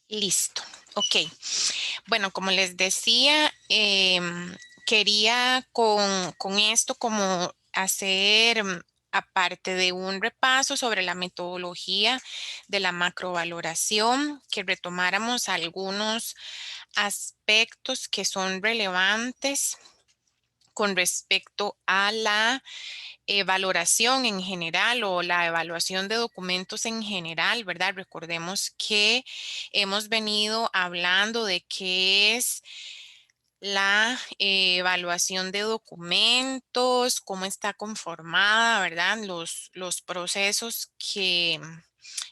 Listo. Ok. Bueno, como les decía, quería con esto como hacer, aparte de un repaso sobre la metodología de la macrovaloración, que retomáramos algunos aspectos que son relevantes con respecto a la valoración en general o la evaluación de documentos en general, ¿verdad? Recordemos que hemos venido hablando de qué es la evaluación de documentos, cómo está conformada, ¿verdad? Los procesos que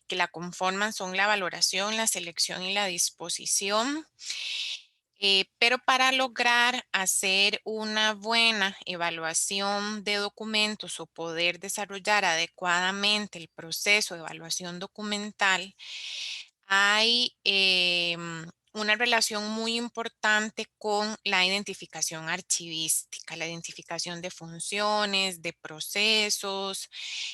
la conforman son la valoración, la selección y la disposición. Pero para lograr hacer una buena evaluación de documentos o poder desarrollar adecuadamente el proceso de evaluación documental, hay una relación muy importante con la identificación archivística, la identificación de funciones, de procesos,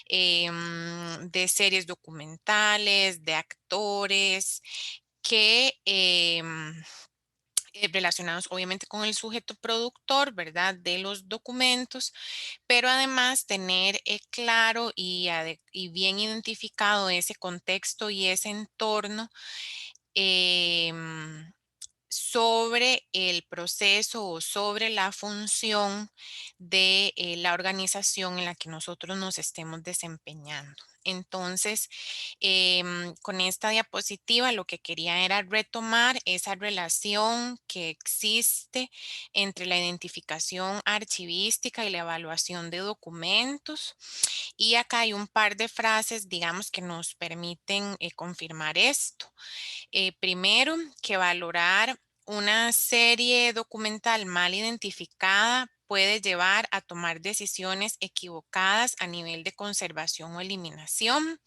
de series documentales, de actores que relacionados obviamente con el sujeto productor, ¿verdad? De los documentos, pero además tener claro y bien identificado ese contexto y ese entorno em, sobre el proceso o sobre la función de la organización en la que nosotros nos estemos desempeñando. Entonces, con esta diapositiva lo que quería era retomar esa relación que existe entre la identificación archivística y la evaluación de documentos. Y acá hay un par de frases, digamos, que nos permiten confirmar esto. Primero, que valorar una serie documental mal identificada puede llevar a tomar decisiones equivocadas a nivel de conservación o eliminación.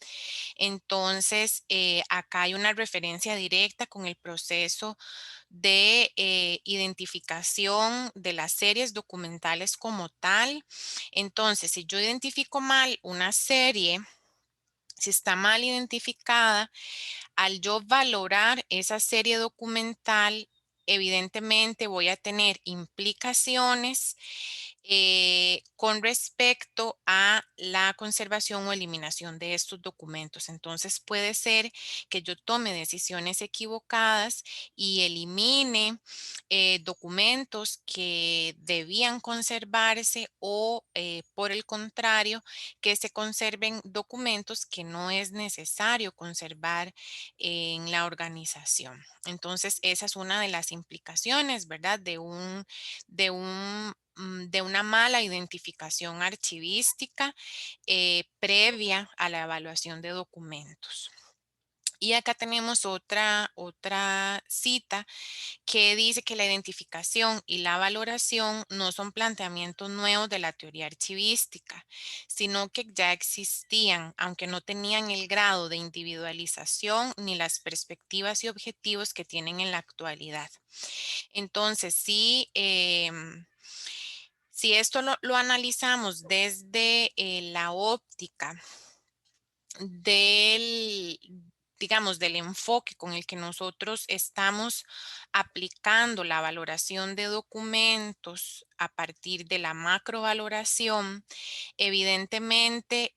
Entonces, acá hay una referencia directa con el proceso de identificación de las series documentales como tal. Entonces, si yo identifico mal una serie, si está mal identificada, al yo valorar esa serie documental, evidentemente voy a tener implicaciones con respecto a la conservación o eliminación de estos documentos. Entonces puede ser que yo tome decisiones equivocadas y elimine documentos que debían conservarse o por el contrario, que se conserven documentos que no es necesario conservar en la organización. Entonces, esa es una de las implicaciones, ¿verdad? De una mala identificación archivística previa a la evaluación de documentos. Y acá tenemos otra cita que dice que la identificación y la valoración no son planteamientos nuevos de la teoría archivística, sino que ya existían, aunque no tenían el grado de individualización ni las perspectivas y objetivos que tienen en la actualidad. Entonces, si esto lo analizamos desde la óptica del, digamos, del enfoque con el que nosotros estamos aplicando la valoración de documentos a partir de la macrovaloración, evidentemente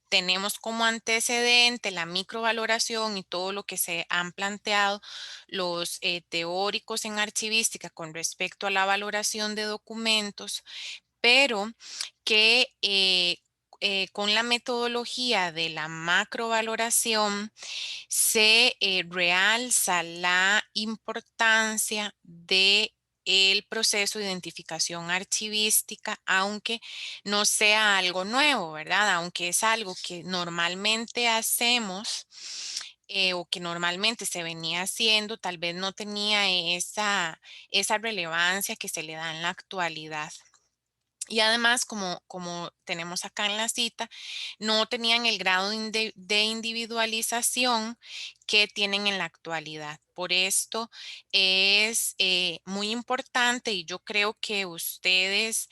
tenemos como antecedente la microvaloración y todo lo que se han planteado los teóricos en archivística con respecto a la valoración de documentos, pero que con la metodología de la macrovaloración se realza la importancia de el proceso de identificación archivística, aunque no sea algo nuevo, ¿verdad? Aunque es algo que normalmente hacemos o que normalmente se venía haciendo, tal vez no tenía esa relevancia que se le da en la actualidad. Y además, como tenemos acá en la cita, no tenían el grado de individualización que tienen en la actualidad. Por esto es muy importante y yo creo que ustedes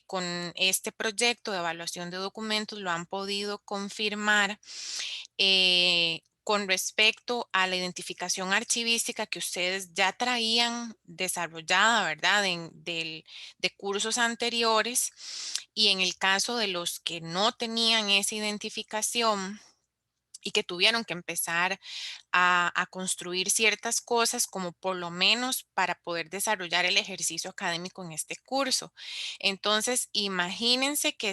con este proyecto de evaluación de documentos lo han podido confirmar con respecto a la identificación archivística que ustedes ya traían desarrollada, ¿verdad? De cursos anteriores. Y en el caso de los que no tenían esa identificación y que tuvieron que empezar a construir ciertas cosas como por lo menos para poder desarrollar el ejercicio académico en este curso. Entonces, imagínense que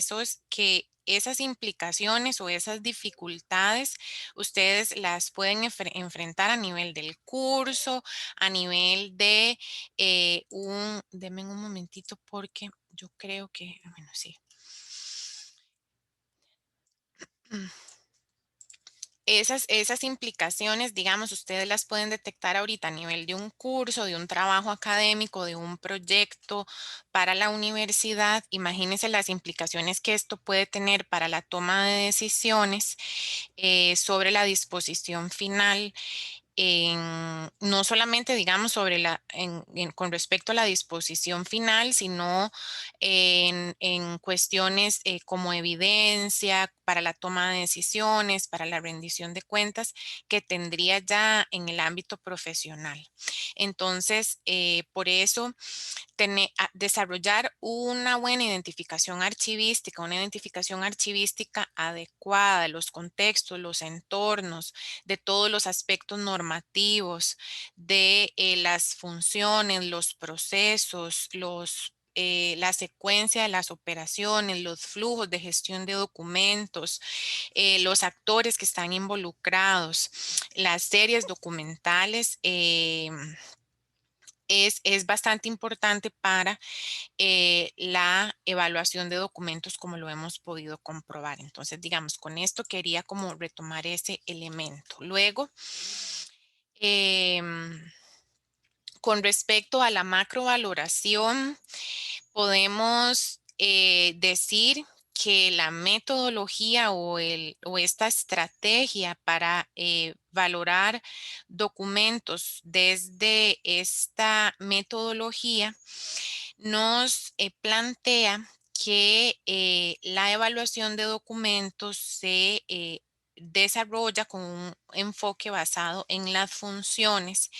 esas implicaciones o esas dificultades ustedes las pueden enfrentar a nivel del curso, a nivel de denme un momentito porque yo creo que, bueno, sí. Esas implicaciones, digamos, ustedes las pueden detectar ahorita a nivel de un curso, de un trabajo académico, de un proyecto para la universidad. Imagínense las implicaciones que esto puede tener para la toma de decisiones sobre la disposición final no solamente, digamos, con respecto a la disposición final, sino en cuestiones como evidencia para la toma de decisiones, para la rendición de cuentas que tendría ya en el ámbito profesional. Entonces, por eso desarrollar una buena una identificación archivística adecuada de los contextos, los entornos, de todos los aspectos normativos, de las funciones, los procesos, la secuencia de las operaciones, los flujos de gestión de documentos, los actores que están involucrados, las series documentales. Es bastante importante para la evaluación de documentos como lo hemos podido comprobar. Entonces, digamos, con esto quería como retomar ese elemento. Luego, em, con respecto a la macrovaloración, podemos decir que la metodología o esta estrategia para valorar documentos desde esta metodología nos plantea que la evaluación de documentos se desarrolla con un enfoque basado en las funciones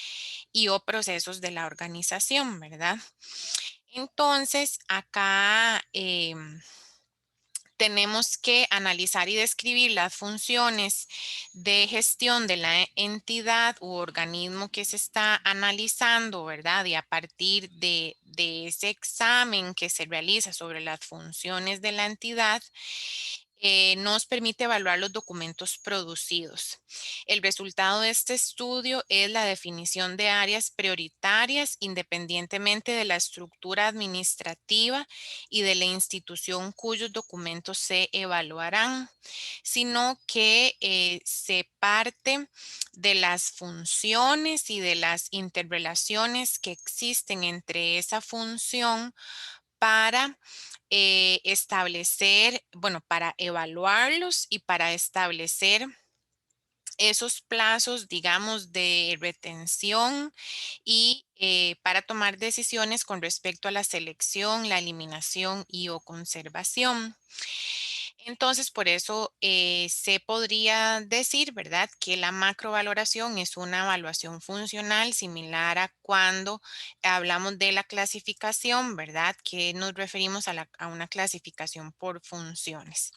y o procesos de la organización, ¿verdad? Entonces, acá tenemos que analizar y describir las funciones de gestión de la entidad u organismo que se está analizando, ¿verdad? Y a partir de ese examen que se realiza sobre las funciones de la entidad, nos permite evaluar los documentos producidos. El resultado de este estudio es la definición de áreas prioritarias independientemente de la estructura administrativa y de la institución cuyos documentos se evaluarán, sino que se parte de las funciones y de las interrelaciones que existen entre esa función para establecer, bueno, para evaluarlos y para establecer esos plazos, digamos, de retención y para tomar decisiones con respecto a la selección, la eliminación y o conservación. Entonces, por eso se podría decir, ¿verdad?, que la macrovaloración es una evaluación funcional similar a cuando hablamos de la clasificación, ¿verdad?, que nos referimos a una clasificación por funciones.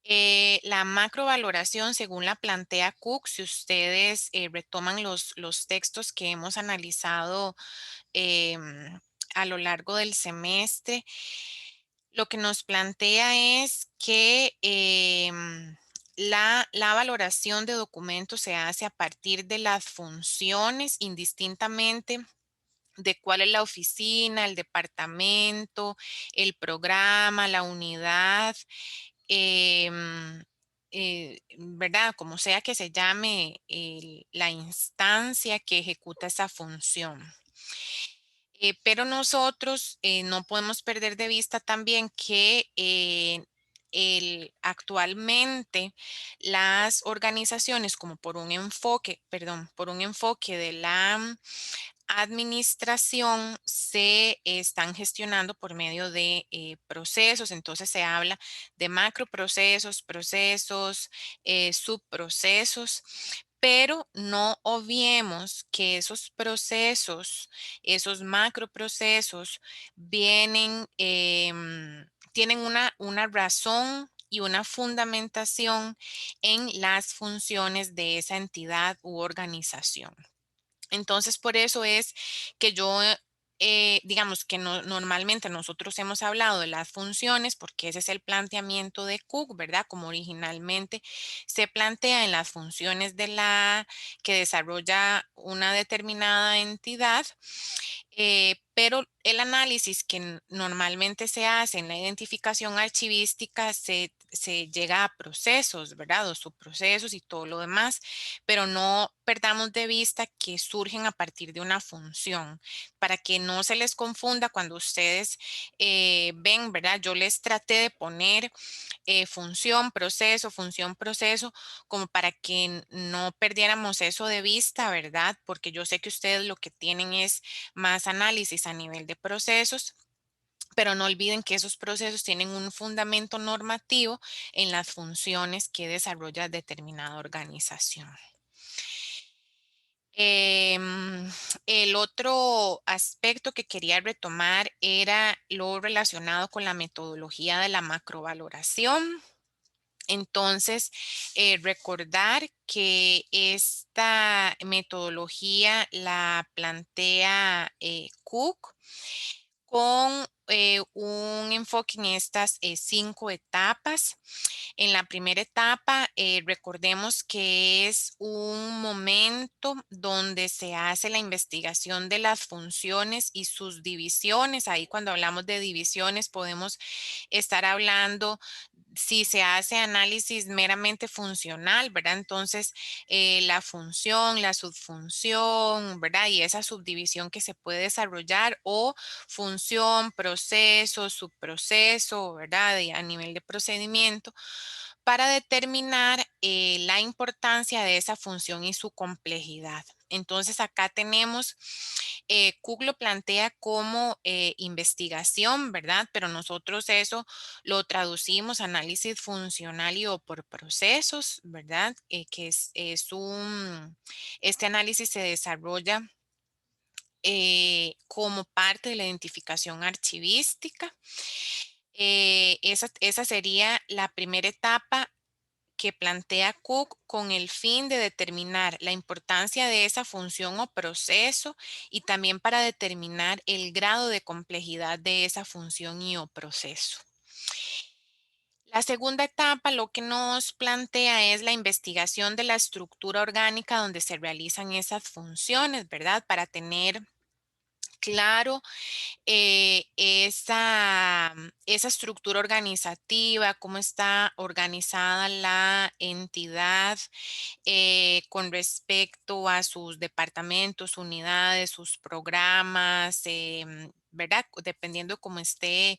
La macrovaloración, según la plantea Cook, si ustedes retoman los textos que hemos analizado a lo largo del semestre, lo que nos plantea es que la valoración de documentos se hace a partir de las funciones, indistintamente de cuál es la oficina, el departamento, el programa, la unidad, ¿verdad? Como sea que se llame la instancia que ejecuta esa función. Pero nosotros no podemos perder de vista también que actualmente las organizaciones, como por un enfoque de la administración, se están gestionando por medio de procesos. Entonces se habla de macroprocesos, procesos, subprocesos, pero no obviemos que esos procesos, esos macroprocesos, vienen, tienen una razón y una fundamentación en las funciones de esa entidad u organización. Entonces, por eso es que yo, digamos que normalmente nosotros hemos hablado de las funciones, porque ese es el planteamiento de Cook, ¿verdad? Como originalmente se plantea en las funciones de la que desarrolla una determinada entidad. Pero el análisis que normalmente se hace en la identificación archivística se llega a procesos, ¿verdad? O subprocesos y todo lo demás, pero no perdamos de vista que surgen a partir de una función, para que no se les confunda cuando ustedes ven, ¿verdad? Yo les traté de poner función, proceso, como para que no perdiéramos eso de vista, ¿verdad? Porque yo sé que ustedes lo que tienen es más análisis a nivel de procesos. Pero no olviden que esos procesos tienen un fundamento normativo en las funciones que desarrolla determinada organización. Em, el otro aspecto que quería retomar era lo relacionado con la metodología de la macrovaloración. Entonces, recordar que esta metodología la plantea Cook con un enfoque en estas 5 etapas. En la primera etapa, recordemos que es un momento donde se hace la investigación de las funciones y sus divisiones. Ahí cuando hablamos de divisiones podemos estar hablando si se hace análisis meramente funcional, ¿verdad? Entonces, la función, la subfunción, ¿verdad? Y esa subdivisión que se puede desarrollar o función, proceso, subproceso, ¿verdad? Y a nivel de procedimiento para determinar la importancia de esa función y su complejidad. Entonces acá tenemos, Cook lo plantea como investigación, ¿verdad? Pero nosotros eso lo traducimos a análisis funcional y o por procesos, ¿verdad? Este análisis se desarrolla como parte de la identificación archivística. Esa sería la primera etapa que plantea Cook con el fin de determinar la importancia de esa función o proceso y también para determinar el grado de complejidad de esa función y o proceso. La segunda etapa lo que nos plantea es la investigación de la estructura orgánica donde se realizan esas funciones, ¿verdad? Para tener claro esa estructura organizativa, cómo está organizada la entidad con respecto a sus departamentos, unidades, sus programas, ¿verdad? Dependiendo cómo esté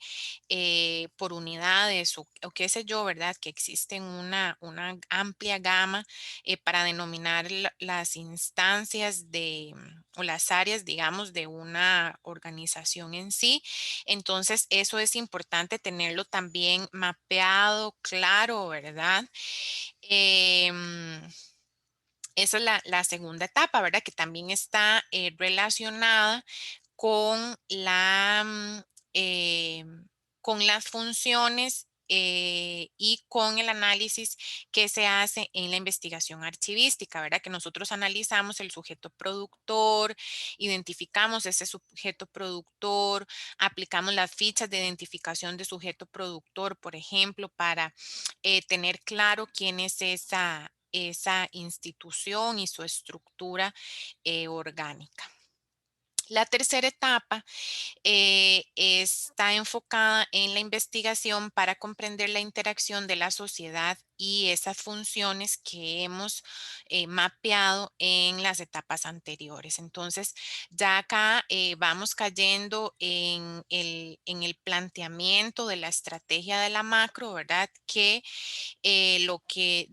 por unidades o qué sé yo, ¿verdad? Que existen una amplia gama para denominar las instancias o las áreas, digamos, de una organización en sí. Entonces, eso es importante tenerlo también mapeado, claro, ¿verdad? Em, Esa es la segunda etapa, ¿verdad? Que también está relacionada con eh, con las funciones y con el análisis que se hace en la investigación archivística, ¿verdad? Que nosotros analizamos el sujeto productor, identificamos ese sujeto productor, aplicamos las fichas de identificación de sujeto productor, por ejemplo, para tener claro quién es esa institución y su estructura orgánica. La tercera etapa está enfocada en la investigación para comprender la interacción de la sociedad y esas funciones que hemos mapeado en las etapas anteriores. Entonces, ya acá vamos cayendo en el planteamiento de la estrategia de la macro, ¿verdad? Que lo que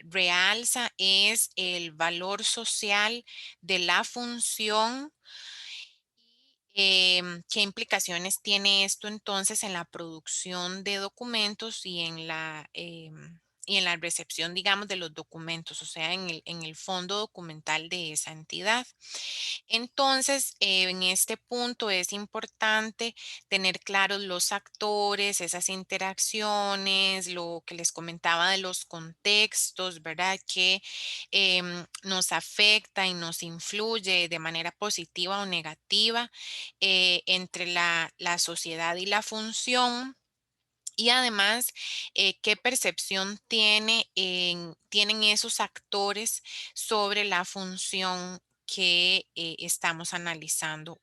realza es el valor social de la función. ¿Qué implicaciones tiene esto entonces en la producción de documentos y en y en la recepción, digamos, de los documentos, o sea, en el fondo documental de esa entidad. Entonces, en este punto es importante tener claros los actores, esas interacciones, lo que les comentaba de los contextos, ¿verdad? Que nos afecta y nos influye de manera positiva o negativa entre la sociedad y la función. Y además, ¿qué percepción tienen esos actores sobre la función que estamos analizando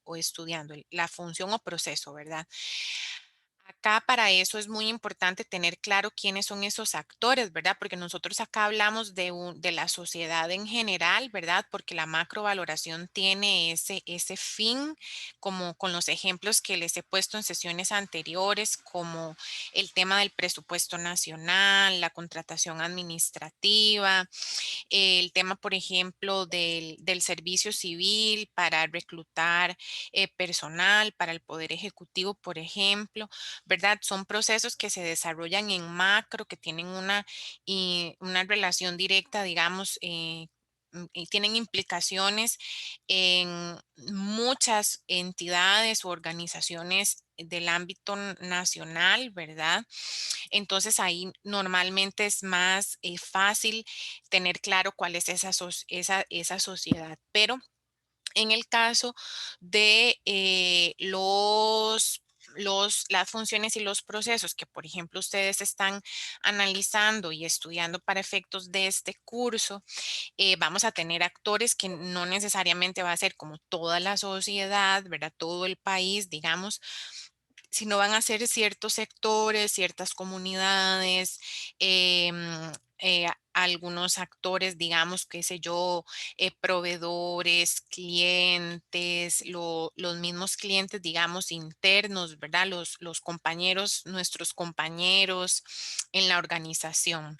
o estudiando, la función o proceso, ¿verdad? Acá para eso es muy importante tener claro quiénes son esos actores, ¿verdad? Porque nosotros acá hablamos de la sociedad en general, ¿verdad? Porque la macrovaloración tiene ese fin, como con los ejemplos que les he puesto en sesiones anteriores, como el tema del presupuesto nacional, la contratación administrativa, el tema, por ejemplo, del servicio civil para reclutar personal para el Poder Ejecutivo, por ejemplo, ¿verdad? Son procesos que se desarrollan en macro, que tienen una relación directa, digamos, y tienen implicaciones en muchas entidades o organizaciones del ámbito nacional, ¿verdad? Entonces ahí normalmente es más fácil tener claro cuál es esa sociedad. Pero en el caso de las funciones y los procesos que, por ejemplo, ustedes están analizando y estudiando para efectos de este curso, vamos a tener actores que no necesariamente va a ser como toda la sociedad, ¿verdad? Todo el país, digamos, sino van a ser ciertos sectores, ciertas comunidades, algunos actores, digamos, qué sé yo, proveedores, clientes, los mismos clientes, digamos, internos, ¿verdad? Los compañeros, nuestros compañeros en la organización.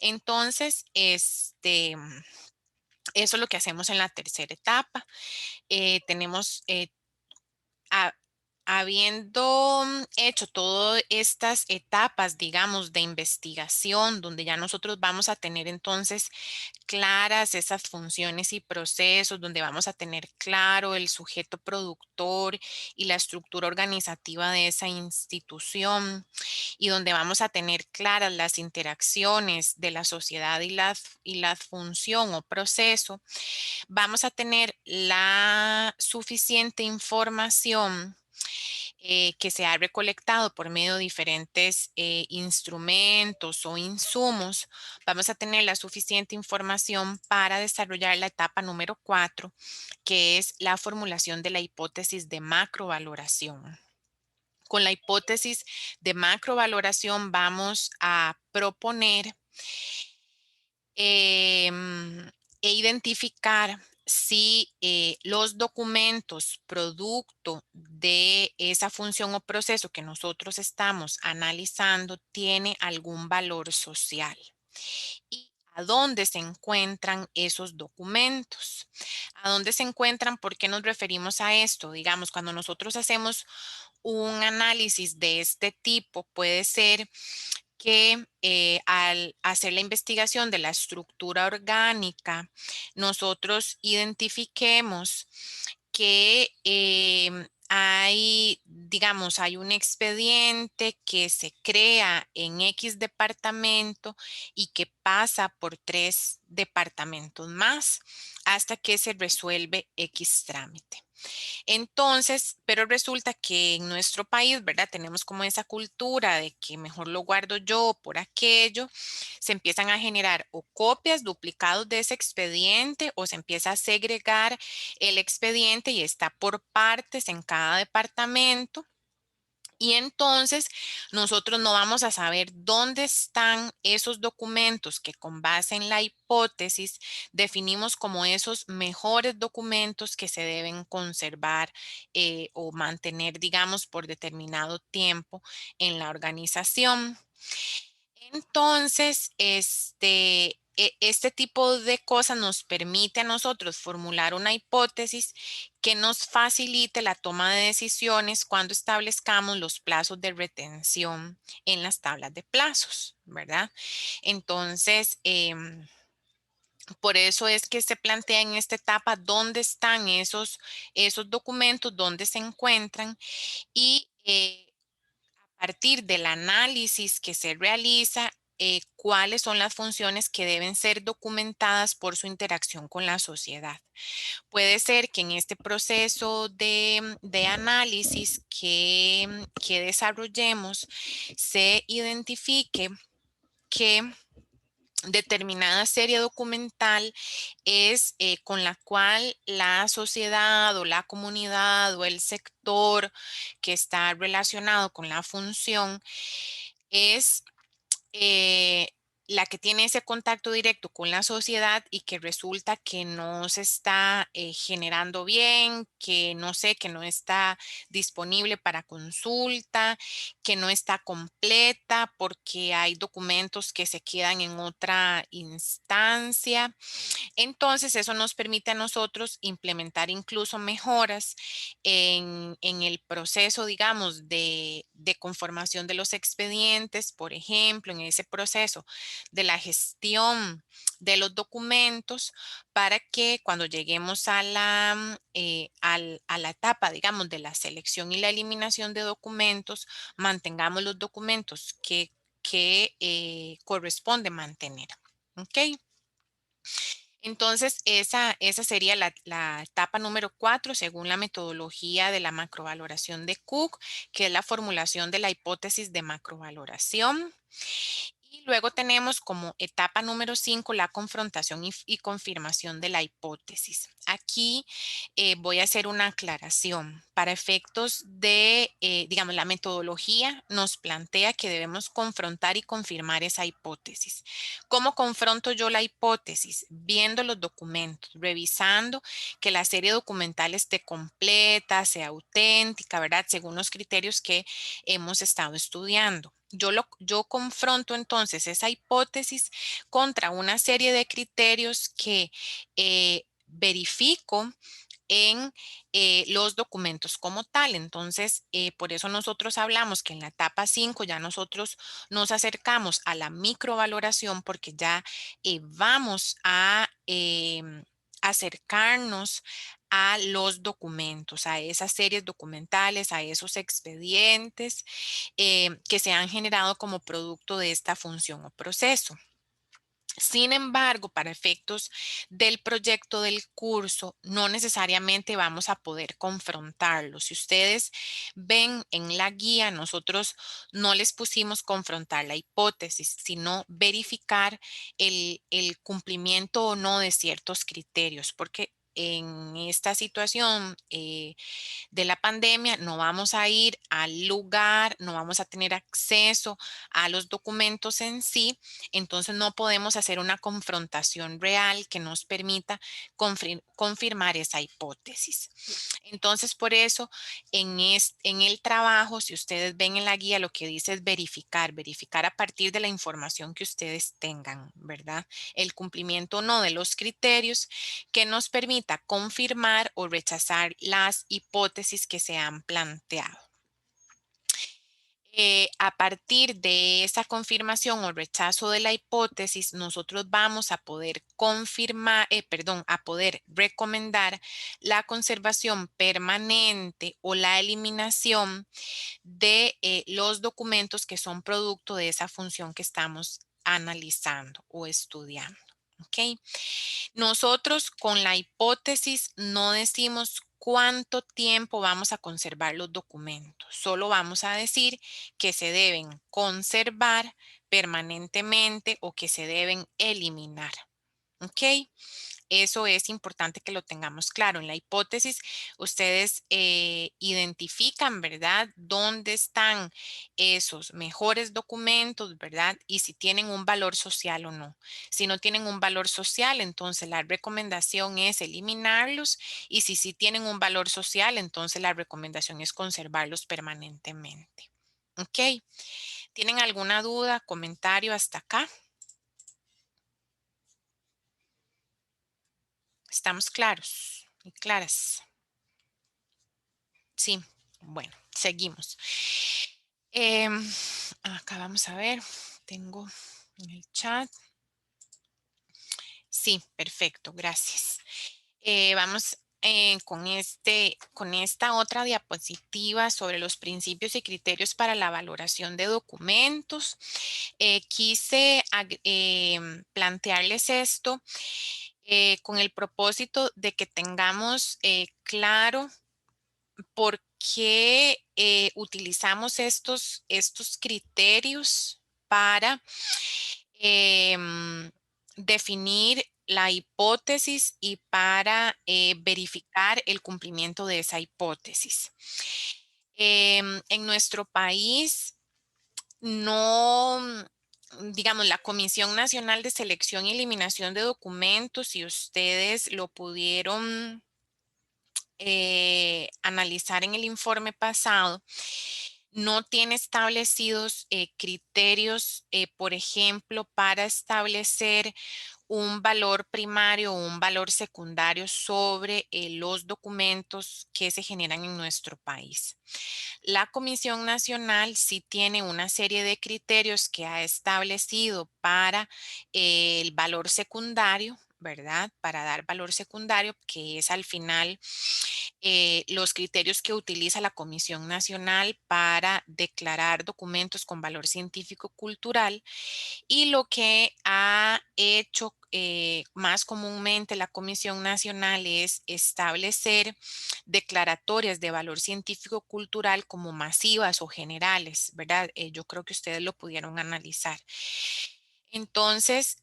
Entonces, eso es lo que hacemos en la tercera etapa. Tenemos ha- Habiendo hecho todas estas etapas, digamos, de investigación, donde ya nosotros vamos a tener entonces claras esas funciones y procesos, donde vamos a tener claro el sujeto productor y la estructura organizativa de esa institución, y donde vamos a tener claras las interacciones de la sociedad y la función o proceso, vamos a tener la suficiente información que se ha recolectado por medio de diferentes instrumentos o insumos. Vamos a tener la suficiente información para desarrollar la etapa número 4, que es la formulación de la hipótesis de macrovaloración. Con la hipótesis de macrovaloración vamos a proponer em, identificar si los documentos producto de esa función o proceso que nosotros estamos analizando tiene algún valor social y a dónde se encuentran esos documentos. ¿A dónde se encuentran? ¿Por qué nos referimos a esto? Digamos, cuando nosotros hacemos un análisis de este tipo, puede ser que al hacer la investigación de la estructura orgánica, nosotros identifiquemos que digamos, hay un expediente que se crea en X departamento y que pasa por 3 departamentos más hasta que se resuelve X trámite. Entonces, pero resulta que en nuestro país, ¿verdad? Tenemos como esa cultura de que mejor lo guardo yo por aquello. Se empiezan a generar o copias, duplicados de ese expediente o se empieza a segregar el expediente y está por partes en cada departamento. Y entonces nosotros no vamos a saber dónde están esos documentos que con base en la hipótesis definimos como esos mejores documentos que se deben conservar o mantener, digamos, por determinado tiempo en la organización. Entonces, este tipo de cosas nos permite a nosotros formular una hipótesis que nos facilite la toma de decisiones cuando establezcamos los plazos de retención en las tablas de plazos, ¿verdad? Entonces, por eso es que se plantea en esta etapa dónde están esos documentos, dónde se encuentran y a partir del análisis que se realiza, cuáles son las funciones que deben ser documentadas por su interacción con la sociedad. Puede ser que en este proceso de análisis que desarrollemos se identifique que determinada serie documental es con la cual la sociedad o la comunidad o el sector que está relacionado con la función es eh, la que tiene ese contacto directo con la sociedad y que resulta que no se está generando bien, que no sé, que no está disponible para consulta, que no está completa porque hay documentos que se quedan en otra instancia. Entonces, eso nos permite a nosotros implementar incluso mejoras en el proceso, digamos, de conformación de los expedientes, por ejemplo, en ese proceso de la gestión de los documentos, para que cuando lleguemos a a la etapa, digamos, de la selección y la eliminación de documentos, mantengamos los documentos que corresponde mantener. ¿Ok? Entonces, esa sería la etapa número 4, según la metodología de la macrovaloración de Cook, que es la formulación de la hipótesis de macrovaloración. Y luego tenemos como etapa número 5 la confrontación y confirmación de la hipótesis. Aquí voy a hacer una aclaración. Para efectos de, digamos, la metodología nos plantea que debemos confrontar y confirmar esa hipótesis. ¿Cómo confronto yo la hipótesis? Viendo los documentos, revisando que la serie documental esté completa, sea auténtica, ¿verdad? Según los criterios que hemos estado estudiando. Yo confronto entonces esa hipótesis contra una serie de criterios que verifico en los documentos como tal. Entonces, por eso nosotros hablamos que en la etapa 5 ya nosotros nos acercamos a la microvaloración porque ya vamos a acercarnos a los documentos, a esas series documentales, a esos expedientes que se han generado como producto de esta función o proceso. Sin embargo, para efectos del proyecto del curso, no necesariamente vamos a poder confrontarlo. Si ustedes ven en la guía, nosotros no les pusimos confrontar la hipótesis, sino verificar el cumplimiento o no de ciertos criterios, porque en esta situación de la pandemia, no vamos a ir al lugar, no vamos a tener acceso a los documentos en sí, entonces no podemos hacer una confrontación real que nos permita confirmar esa hipótesis. Entonces, por eso, en el trabajo, si ustedes ven en la guía, lo que dice es verificar a partir de la información que ustedes tengan, ¿verdad? El cumplimiento o no de los criterios que nos permita confirmar o rechazar las hipótesis que se han planteado. A partir de esa confirmación o rechazo de la hipótesis, nosotros vamos a poder confirmar, perdón, a poder recomendar la conservación permanente o la eliminación de los documentos que son producto de esa función que estamos analizando o estudiando. ¿Ok? Nosotros con la hipótesis no decimos cuánto tiempo vamos a conservar los documentos, solo vamos a decir que se deben conservar permanentemente o que se deben eliminar. ¿Ok? Eso es importante que lo tengamos claro. En la hipótesis, ustedes identifican, ¿verdad?, dónde están esos mejores documentos, ¿verdad? Y si tienen un valor social o no. Si no tienen un valor social, entonces la recomendación es eliminarlos. Y si sí tienen un valor social, entonces la recomendación es conservarlos permanentemente. ¿Ok? ¿Tienen alguna duda, comentario hasta acá? ¿Estamos claros y claras? Sí, bueno, seguimos. Em, Acá vamos a ver, tengo en el chat. Sí, perfecto, gracias. Vamos con esta otra diapositiva sobre los principios y criterios para la valoración de documentos. Quise plantearles esto con el propósito de que tengamos claro por qué utilizamos estos criterios para definir la hipótesis y para verificar el cumplimiento de esa hipótesis. En nuestro país, no, digamos, la Comisión Nacional de Selección y Eliminación de Documentos, si ustedes lo pudieron analizar en el informe pasado, no tiene establecidos criterios, por ejemplo, para establecer un valor primario o un valor secundario sobre los documentos que se generan en nuestro país. La Comisión Nacional sí tiene una serie de criterios que ha establecido para el valor secundario, ¿verdad? Para dar valor secundario, que es al final los criterios que utiliza la Comisión Nacional para declarar documentos con valor científico-cultural, y lo que ha hecho más comúnmente la Comisión Nacional es establecer declaratorias de valor científico-cultural como masivas o generales, ¿verdad? Yo creo que ustedes lo pudieron analizar. Entonces,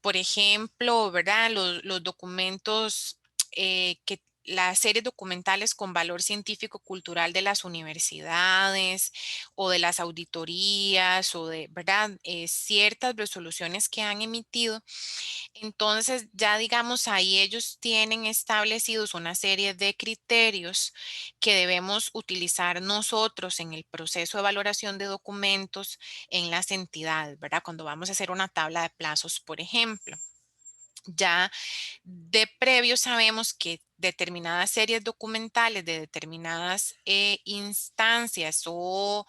por ejemplo, ¿verdad? Los documentos que las series documentales con valor científico-cultural de las universidades o de las auditorías o de, ¿verdad? Ciertas resoluciones que han emitido. Entonces, ya digamos, ahí ellos tienen establecidos una serie de criterios que debemos utilizar nosotros en el proceso de valoración de documentos en las entidades, ¿verdad? Cuando vamos a hacer una tabla de plazos, por ejemplo. Ya de previo sabemos que determinadas series documentales de determinadas instancias o,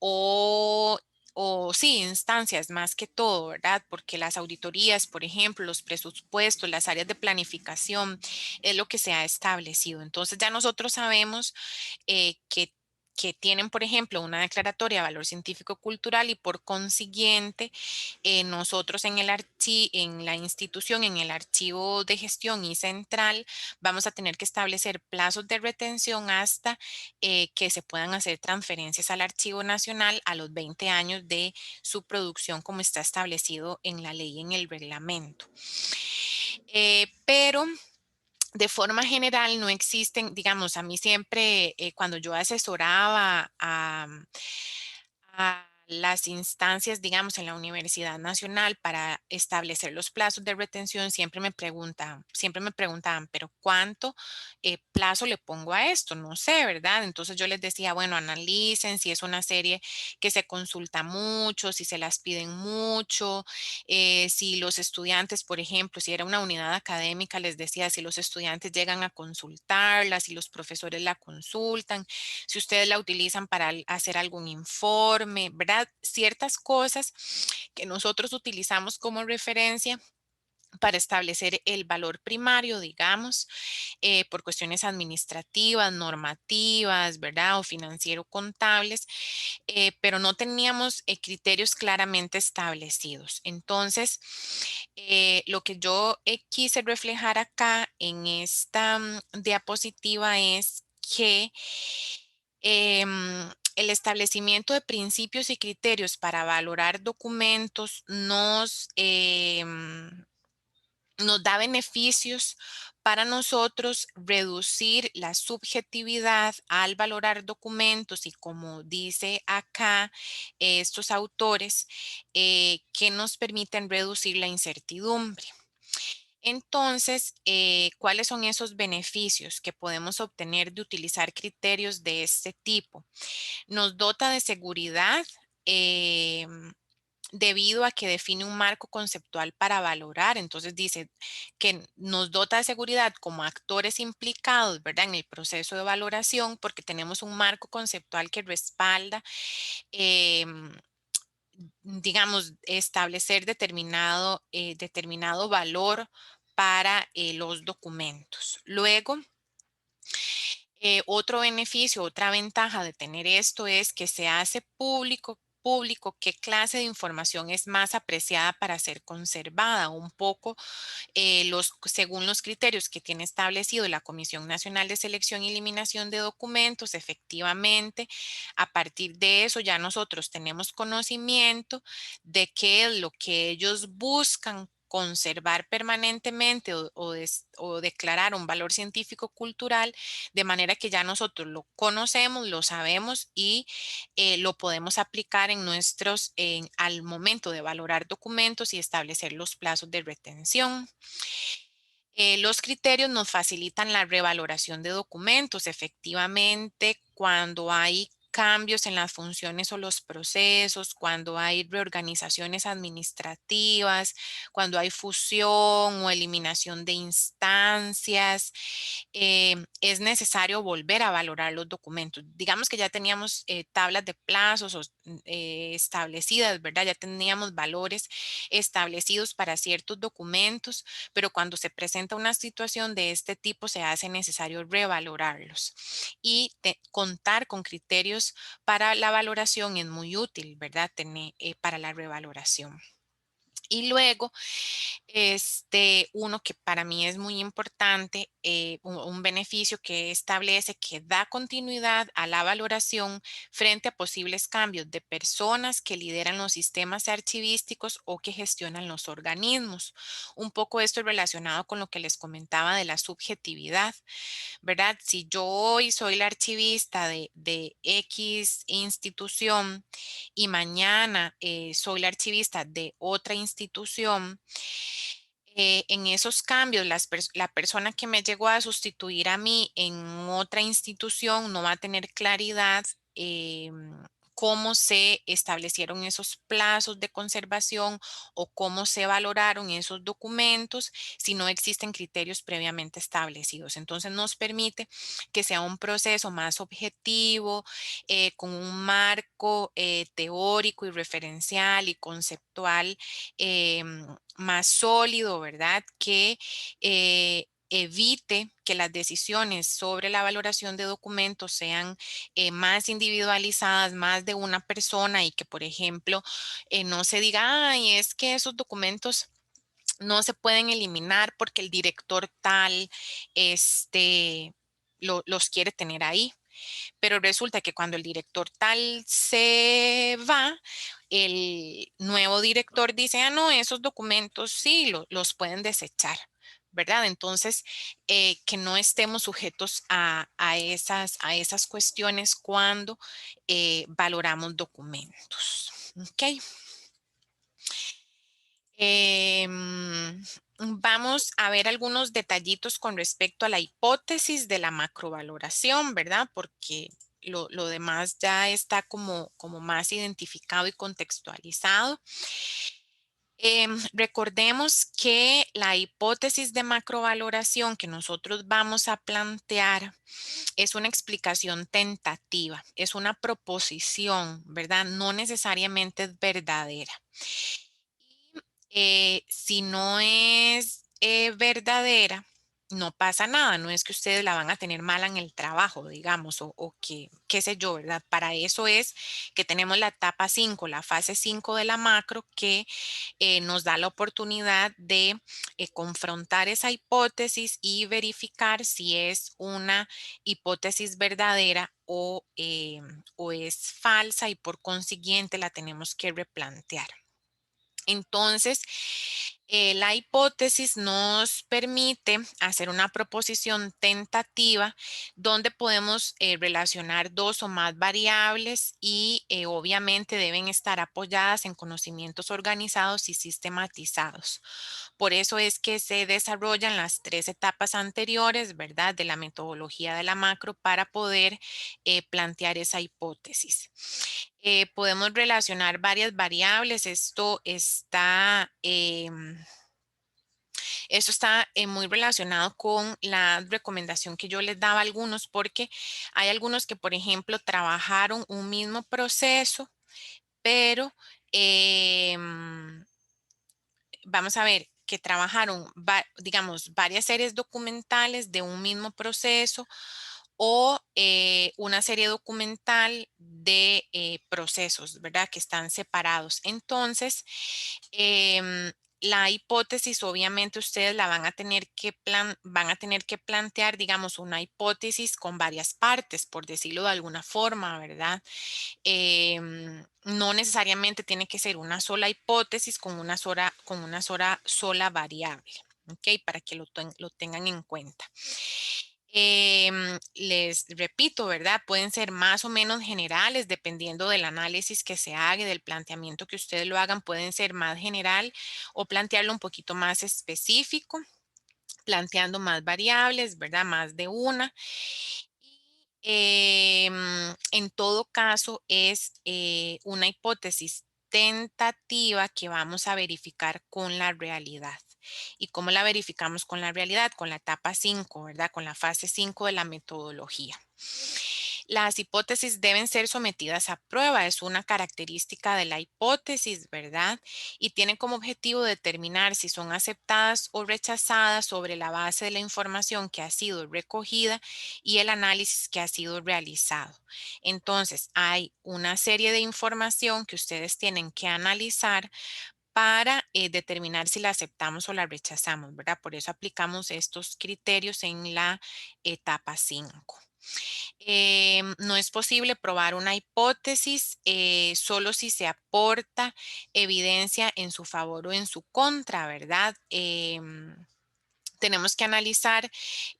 o sí, instancias más que todo, ¿verdad? Porque las auditorías, por ejemplo, los presupuestos, las áreas de planificación, es lo que se ha establecido. Entonces ya nosotros sabemos que tienen, por ejemplo, una declaratoria de valor científico-cultural y por consiguiente, nosotros en la institución, en el archivo de gestión y central, vamos a tener que establecer plazos de retención hasta que se puedan hacer transferencias al Archivo Nacional a los 20 años de su producción, como está establecido en la ley y en el reglamento. Pero de forma general no existen, digamos, a mí siempre cuando yo asesoraba a las instancias, digamos, en la Universidad Nacional para establecer los plazos de retención, siempre me preguntaban, pero ¿cuánto plazo le pongo a esto? No sé, ¿verdad? Entonces yo les decía, bueno, analicen si es una serie que se consulta mucho, si se las piden mucho, si los estudiantes, por ejemplo, si era una unidad académica, les decía, si los estudiantes llegan a consultarla, si los profesores la consultan, si ustedes la utilizan para hacer algún informe, ¿verdad? Ciertas cosas que nosotros utilizamos como referencia para establecer el valor primario, digamos, por cuestiones administrativas, normativas, ¿verdad? O financiero-contables, pero no teníamos criterios claramente establecidos. Entonces, lo que yo quise reflejar acá en esta diapositiva es que el establecimiento de principios y criterios para valorar documentos nos da beneficios para nosotros reducir la subjetividad al valorar documentos y como dice acá estos autores, que nos permiten reducir la incertidumbre. Entonces, ¿cuáles son esos beneficios que podemos obtener de utilizar criterios de este tipo? Nos dota de seguridad. debido a que define un marco conceptual para valorar. Entonces dice que nos dota de seguridad como actores implicados, ¿verdad? En el proceso de valoración, porque tenemos un marco conceptual que respalda, em, digamos, establecer determinado valor para los documentos. Luego, otro beneficio, otra ventaja de tener esto es que se hace público qué clase de información es más apreciada para ser conservada, un poco según los criterios que tiene establecido la Comisión Nacional de Selección y Eliminación de Documentos. Efectivamente, a partir de eso ya nosotros tenemos conocimiento de qué es lo que ellos buscan conservar permanentemente o declarar un valor científico cultural, de manera que ya nosotros lo conocemos, lo sabemos y lo podemos aplicar al momento de valorar documentos y establecer los plazos de retención. Los criterios nos facilitan la revaloración de documentos. Efectivamente, cuando hay cambios en las funciones o los procesos, cuando hay reorganizaciones administrativas, cuando hay fusión o eliminación de instancias, es necesario volver a valorar los documentos. Digamos que ya teníamos tablas de plazos establecidas, ¿verdad? Ya teníamos valores establecidos para ciertos documentos, pero cuando se presenta una situación de este tipo se hace necesario revalorarlos. Y contar con criterios para la valoración es muy útil, ¿verdad? Para la revaloración. Y luego, uno que para mí es muy importante, un beneficio que establece que da continuidad a la valoración frente a posibles cambios de personas que lideran los sistemas archivísticos o que gestionan los organismos. Un poco esto es relacionado con lo que les comentaba de la subjetividad, ¿verdad? Si yo hoy soy la archivista de X institución y mañana soy la archivista de otra institución, en esos cambios, la persona que me llegó a sustituir a mí en otra institución no va a tener claridad cómo se establecieron esos plazos de conservación o cómo se valoraron esos documentos si no existen criterios previamente establecidos. Entonces nos permite que sea un proceso más objetivo, con un marco teórico y referencial y conceptual más sólido, ¿verdad? Que evite que las decisiones sobre la valoración de documentos sean más individualizadas, más de una persona y que, por ejemplo, no se diga, ay, es que esos documentos no se pueden eliminar porque el director tal, los quiere tener ahí. Pero resulta que cuando el director tal se va, el nuevo director dice, ah, no, esos documentos sí los pueden desechar, ¿verdad? Entonces, que no estemos sujetos a esas cuestiones cuando valoramos documentos. ¿Ok? Em, Vamos a ver algunos detallitos con respecto a la hipótesis de la macrovaloración, ¿verdad? Porque lo demás ya está como más identificado y contextualizado. Recordemos que la hipótesis de macrovaloración que nosotros vamos a plantear es una explicación tentativa, es una proposición, ¿verdad? No necesariamente es verdadera. Si no es verdadera, no pasa nada, no es que ustedes la van a tener mala en el trabajo, digamos, o que, qué sé yo, ¿verdad? Para eso es que tenemos la etapa 5, la fase 5 de la macro, que nos da la oportunidad de confrontar esa hipótesis y verificar si es una hipótesis verdadera o es falsa y por consiguiente la tenemos que replantear. Entonces, La hipótesis nos permite hacer una proposición tentativa donde podemos relacionar dos o más variables y obviamente deben estar apoyadas en conocimientos organizados y sistematizados. Por eso es que se desarrollan las tres etapas anteriores, ¿verdad?, de la metodología de la macro para poder plantear esa hipótesis. Podemos relacionar varias variables. Esto está muy relacionado con la recomendación que yo les daba a algunos, porque hay algunos que, por ejemplo, trabajaron un mismo proceso, pero vamos a ver que trabajaron, digamos, varias series documentales de un mismo proceso o una serie documental de procesos, ¿verdad? Que están separados. Entonces, la hipótesis, obviamente, ustedes la van a tener que plantear, digamos, una hipótesis con varias partes, por decirlo de alguna forma, ¿verdad? No necesariamente tiene que ser una sola hipótesis con una sola variable, ¿ok? Para que lo tengan en cuenta. Les repito, ¿verdad? Pueden ser más o menos generales dependiendo del análisis que se haga y del planteamiento que ustedes lo hagan. Pueden ser más general o plantearlo un poquito más específico, planteando más variables, ¿verdad? Más de una. En todo caso, es una hipótesis tentativa que vamos a verificar con la realidad. ¿Y cómo la verificamos con la realidad? Con la etapa 5, ¿verdad? Con la fase 5 de la metodología. Las hipótesis deben ser sometidas a prueba, es una característica de la hipótesis, ¿verdad? Y tienen como objetivo determinar si son aceptadas o rechazadas sobre la base de la información que ha sido recogida y el análisis que ha sido realizado. Entonces, hay una serie de información que ustedes tienen que analizar para determinar si la aceptamos o la rechazamos, ¿verdad? Por eso aplicamos estos criterios en la etapa 5. No es posible probar una hipótesis solo si se aporta evidencia en su favor o en su contra, ¿verdad? Tenemos que analizar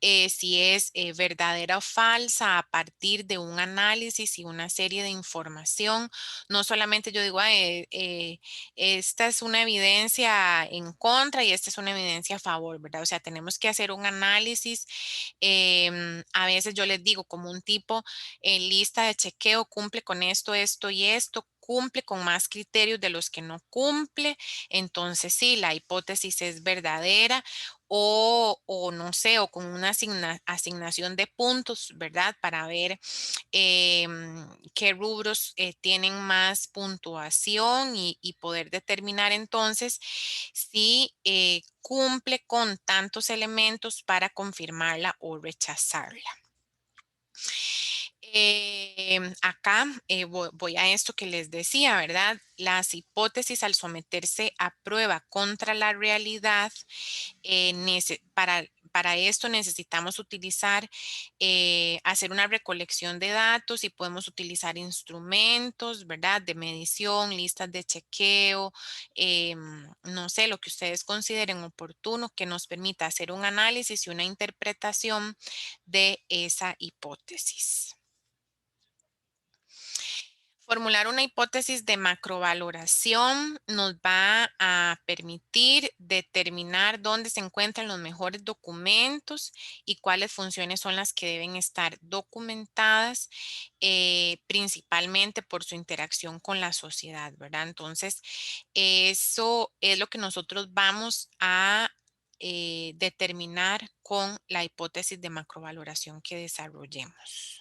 si es verdadera o falsa a partir de un análisis y una serie de información. No solamente yo digo, esta es una evidencia en contra y esta es una evidencia a favor, ¿verdad? O sea, tenemos que hacer un análisis. A veces yo les digo como un tipo lista de chequeo, cumple con esto, esto y esto, cumple con más criterios de los que no cumple. Entonces, sí, la hipótesis es verdadera o no sé, o con una asignación de puntos, ¿verdad? Para ver qué rubros tienen más puntuación y poder determinar entonces si cumple con tantos elementos para confirmarla o rechazarla. Acá voy a esto que les decía, ¿verdad? Las hipótesis al someterse a prueba contra la realidad, para esto necesitamos hacer una recolección de datos y podemos utilizar instrumentos, ¿verdad? De medición, listas de chequeo, no sé, lo que ustedes consideren oportuno que nos permita hacer un análisis y una interpretación de esa hipótesis. Formular una hipótesis de macrovaloración nos va a permitir determinar dónde se encuentran los mejores documentos y cuáles funciones son las que deben estar documentadas, principalmente por su interacción con la sociedad, ¿verdad? Entonces, eso es lo que nosotros vamos a determinar con la hipótesis de macrovaloración que desarrollemos.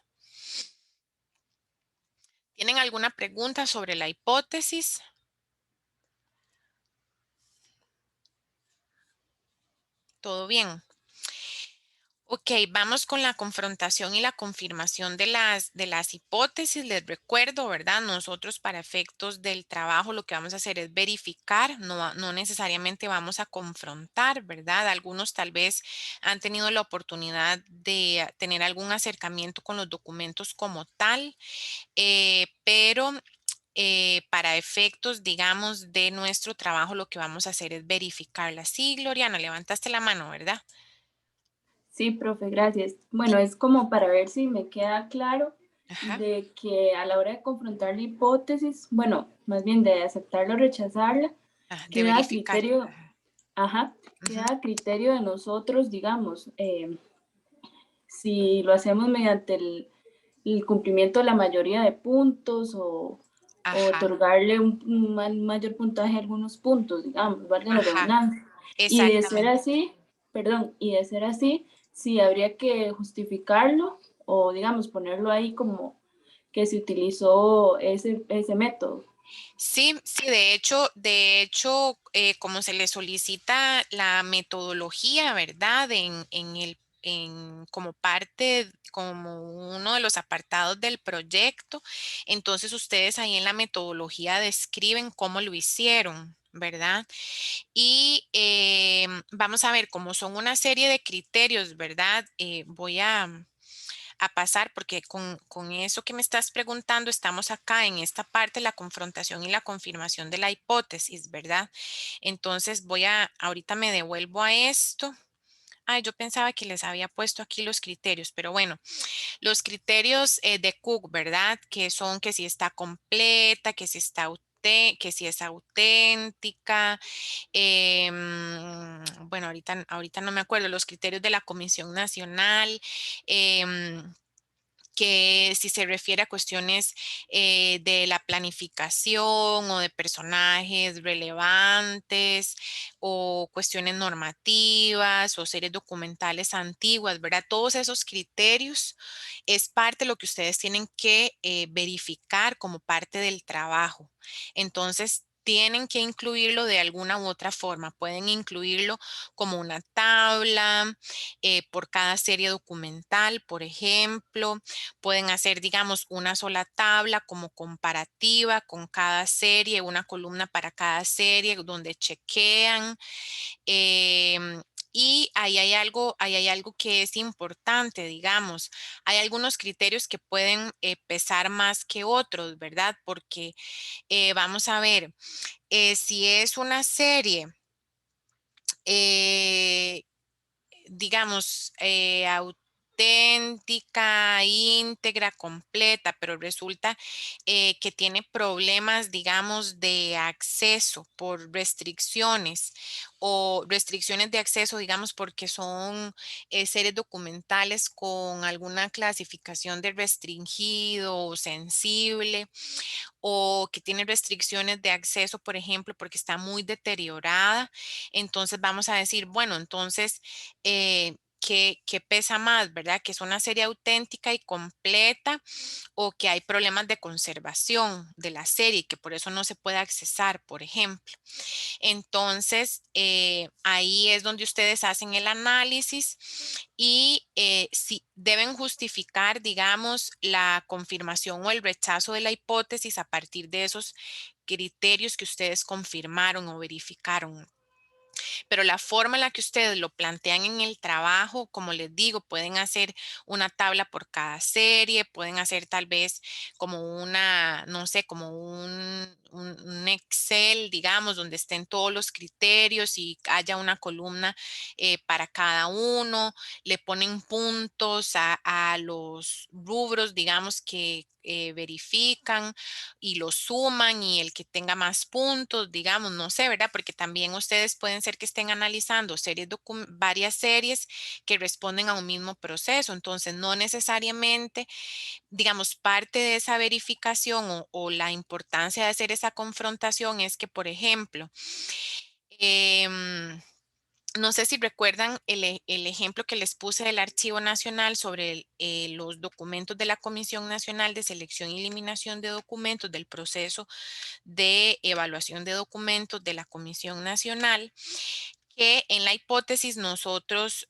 ¿Tienen alguna pregunta sobre la hipótesis? ¿Todo bien? Ok, vamos con la confrontación y la confirmación de las hipótesis. Les recuerdo, ¿verdad? Nosotros para efectos del trabajo lo que vamos a hacer es verificar, no necesariamente vamos a confrontar, ¿verdad? Algunos tal vez han tenido la oportunidad de tener algún acercamiento con los documentos como tal, pero para efectos, digamos, de nuestro trabajo, lo que vamos a hacer es verificarla. Sí, Gloriana, levantaste la mano, ¿verdad? Sí, profe, gracias. Bueno, es como para ver si me queda claro Ajá, de que a la hora de confrontar la hipótesis, bueno, más bien de aceptarla o rechazarla, de queda a verificar. criterio, ajá, Ujú, queda a criterio de nosotros, digamos, si lo hacemos mediante el cumplimiento de la mayoría de puntos o ajá, otorgarle un mayor puntaje a algunos puntos, digamos, valga la ajá, redundancia. Y de ser exactamente. así, perdón, y de ser así, sí habría que justificarlo o, digamos, ponerlo ahí como que se utilizó ese método. Sí, sí, de hecho, como se le solicita la metodología, ¿verdad? Como parte, como uno de los apartados del proyecto, entonces ustedes ahí en la metodología describen cómo lo hicieron, ¿verdad? Y vamos a ver, como son una serie de criterios, ¿verdad? Voy a pasar, porque con eso que me estás preguntando, estamos acá en esta parte, la confrontación y la confirmación de la hipótesis, ¿verdad? Entonces ahorita me devuelvo a esto. Ay, yo pensaba que les había puesto aquí los criterios, pero bueno, los criterios de Cook, ¿verdad? Que son que si está completa, que si es auténtica, bueno, ahorita no me acuerdo, los criterios de la Comisión Nacional, que si se refiere a cuestiones de la planificación o de personajes relevantes o cuestiones normativas o series documentales antiguas, ¿verdad? Todos esos criterios es parte de lo que ustedes tienen que verificar como parte del trabajo. Entonces, tienen que incluirlo de alguna u otra forma. Pueden incluirlo como una tabla por cada serie documental, por ejemplo. Pueden hacer, digamos, una sola tabla como comparativa con cada serie, una columna para cada serie donde chequean. em, y ahí hay algo que es importante, digamos. Hay algunos criterios que pueden pesar más que otros, ¿verdad? Porque vamos a ver, si es una serie, eh, digamos, auténtica, íntegra, completa, pero resulta que tiene problemas, digamos, de acceso por restricciones o restricciones de acceso, digamos, porque son series documentales con alguna clasificación de restringido o sensible o que tiene restricciones de acceso, por ejemplo, porque está muy deteriorada. Entonces vamos a decir, bueno, entonces, ¿qué pesa más, verdad? Que es una serie auténtica y completa o que hay problemas de conservación de la serie y que por eso no se puede accesar, por ejemplo. Entonces, ahí es donde ustedes hacen el análisis y si deben justificar, digamos, la confirmación o el rechazo de la hipótesis a partir de esos criterios que ustedes confirmaron o verificaron. Pero la forma en la que ustedes lo plantean en el trabajo, como les digo, pueden hacer una tabla por cada serie, pueden hacer tal vez como una, no sé, como un Excel, digamos, donde estén todos los criterios y haya una columna para cada uno, le ponen puntos a los rubros, digamos, que verifican y lo suman y el que tenga más puntos, digamos, no sé, ¿verdad? Porque también ustedes pueden ser que estén analizando varias series que responden a un mismo proceso. Entonces, no necesariamente, digamos, parte de esa verificación o la importancia de hacer esa confrontación es que, por ejemplo, em, no sé si recuerdan el ejemplo que les puse del Archivo Nacional sobre los documentos de la Comisión Nacional de Selección y Eliminación de Documentos del proceso de evaluación de documentos de la Comisión Nacional, que en la hipótesis nosotros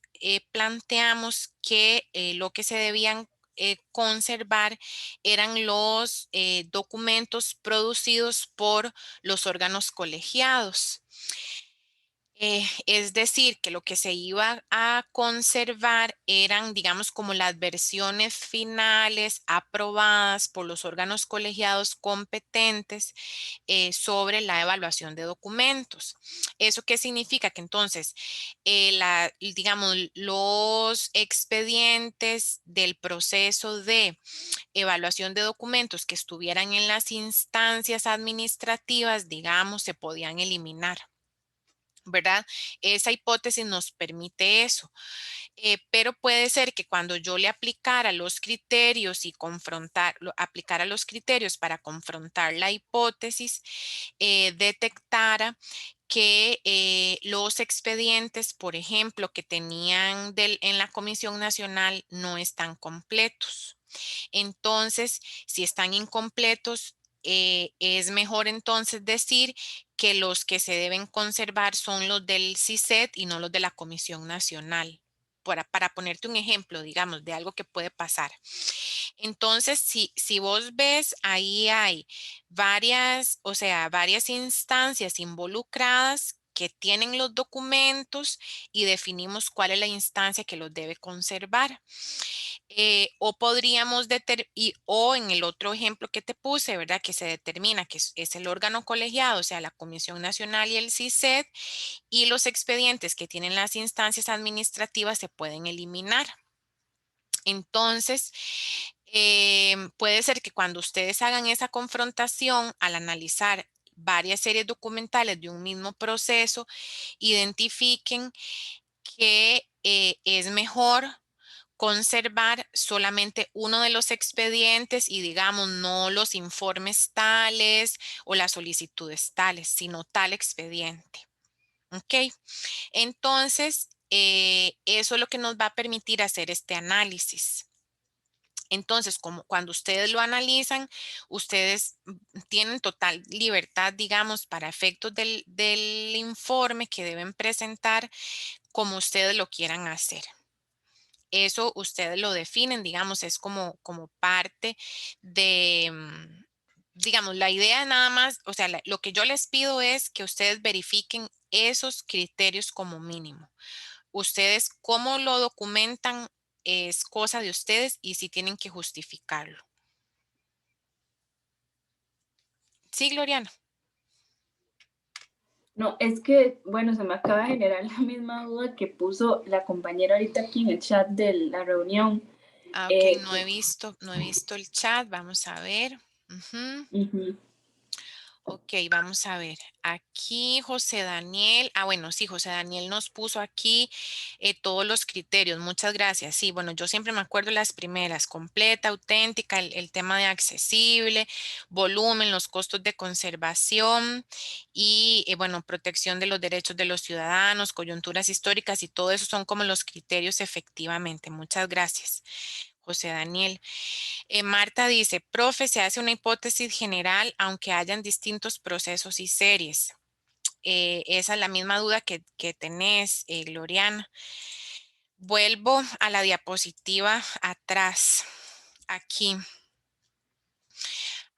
planteamos que lo que se debían conservar eran los documentos producidos por los órganos colegiados. Es decir, que lo que se iba a conservar eran, digamos, como las versiones finales aprobadas por los órganos colegiados competentes sobre la evaluación de documentos. ¿Eso qué significa? Que entonces, digamos, los expedientes del proceso de evaluación de documentos que estuvieran en las instancias administrativas, digamos, se podían eliminar. ¿Verdad? Esa hipótesis nos permite eso. Pero puede ser que cuando yo le aplicara los criterios y aplicara los criterios para confrontar la hipótesis, detectara que los expedientes, por ejemplo, que tenían en la Comisión Nacional no están completos. Entonces, si están incompletos, es mejor entonces decir que los que se deben conservar son los del CISET y no los de la Comisión Nacional. Para ponerte un ejemplo, digamos, de algo que puede pasar. Entonces, si vos ves, ahí hay varias, o sea, varias instancias involucradas que tienen los documentos y definimos cuál es la instancia que los debe conservar. O podríamos o en el otro ejemplo que te puse, ¿verdad? Que se determina que es el órgano colegiado, o sea, la Comisión Nacional y el CISED, y los expedientes que tienen las instancias administrativas se pueden eliminar. Entonces, puede ser que cuando ustedes hagan esa confrontación, al analizar varias series documentales de un mismo proceso, identifiquen que es mejor conservar solamente uno de los expedientes y digamos no los informes tales o las solicitudes tales, sino tal expediente. ¿Ok? Entonces, eso es lo que nos va a permitir hacer este análisis. Entonces, como cuando ustedes lo analizan, ustedes tienen total libertad, digamos, para efectos del informe que deben presentar, como ustedes lo quieran hacer. Eso ustedes lo definen, digamos, es como parte de, digamos, la idea nada más, o sea, lo que yo les pido es que ustedes verifiquen esos criterios como mínimo. Ustedes cómo lo documentan es cosa de ustedes y si tienen que justificarlo. Sí, Gloriana. No, es que, bueno, se me acaba de generar la misma duda que puso la compañera ahorita aquí en el chat de la reunión. Ah, ok, no he Que, visto, no he visto el chat. Vamos a ver. Ujú. ujú. Ok, vamos a ver. Aquí José Daniel. Ah, bueno, sí, José Daniel nos puso aquí todos los criterios. Muchas gracias. Sí, bueno, yo siempre me acuerdo las primeras, completa, auténtica, el tema de accesible, volumen, los costos de conservación y, bueno, protección de los derechos de los ciudadanos, coyunturas históricas y todo eso son como los criterios efectivamente. Muchas gracias, José Daniel. Marta dice, profe, se hace una hipótesis general aunque hayan distintos procesos y series. Esa es la misma duda que tenés, Gloriana. Vuelvo a la diapositiva atrás. Aquí.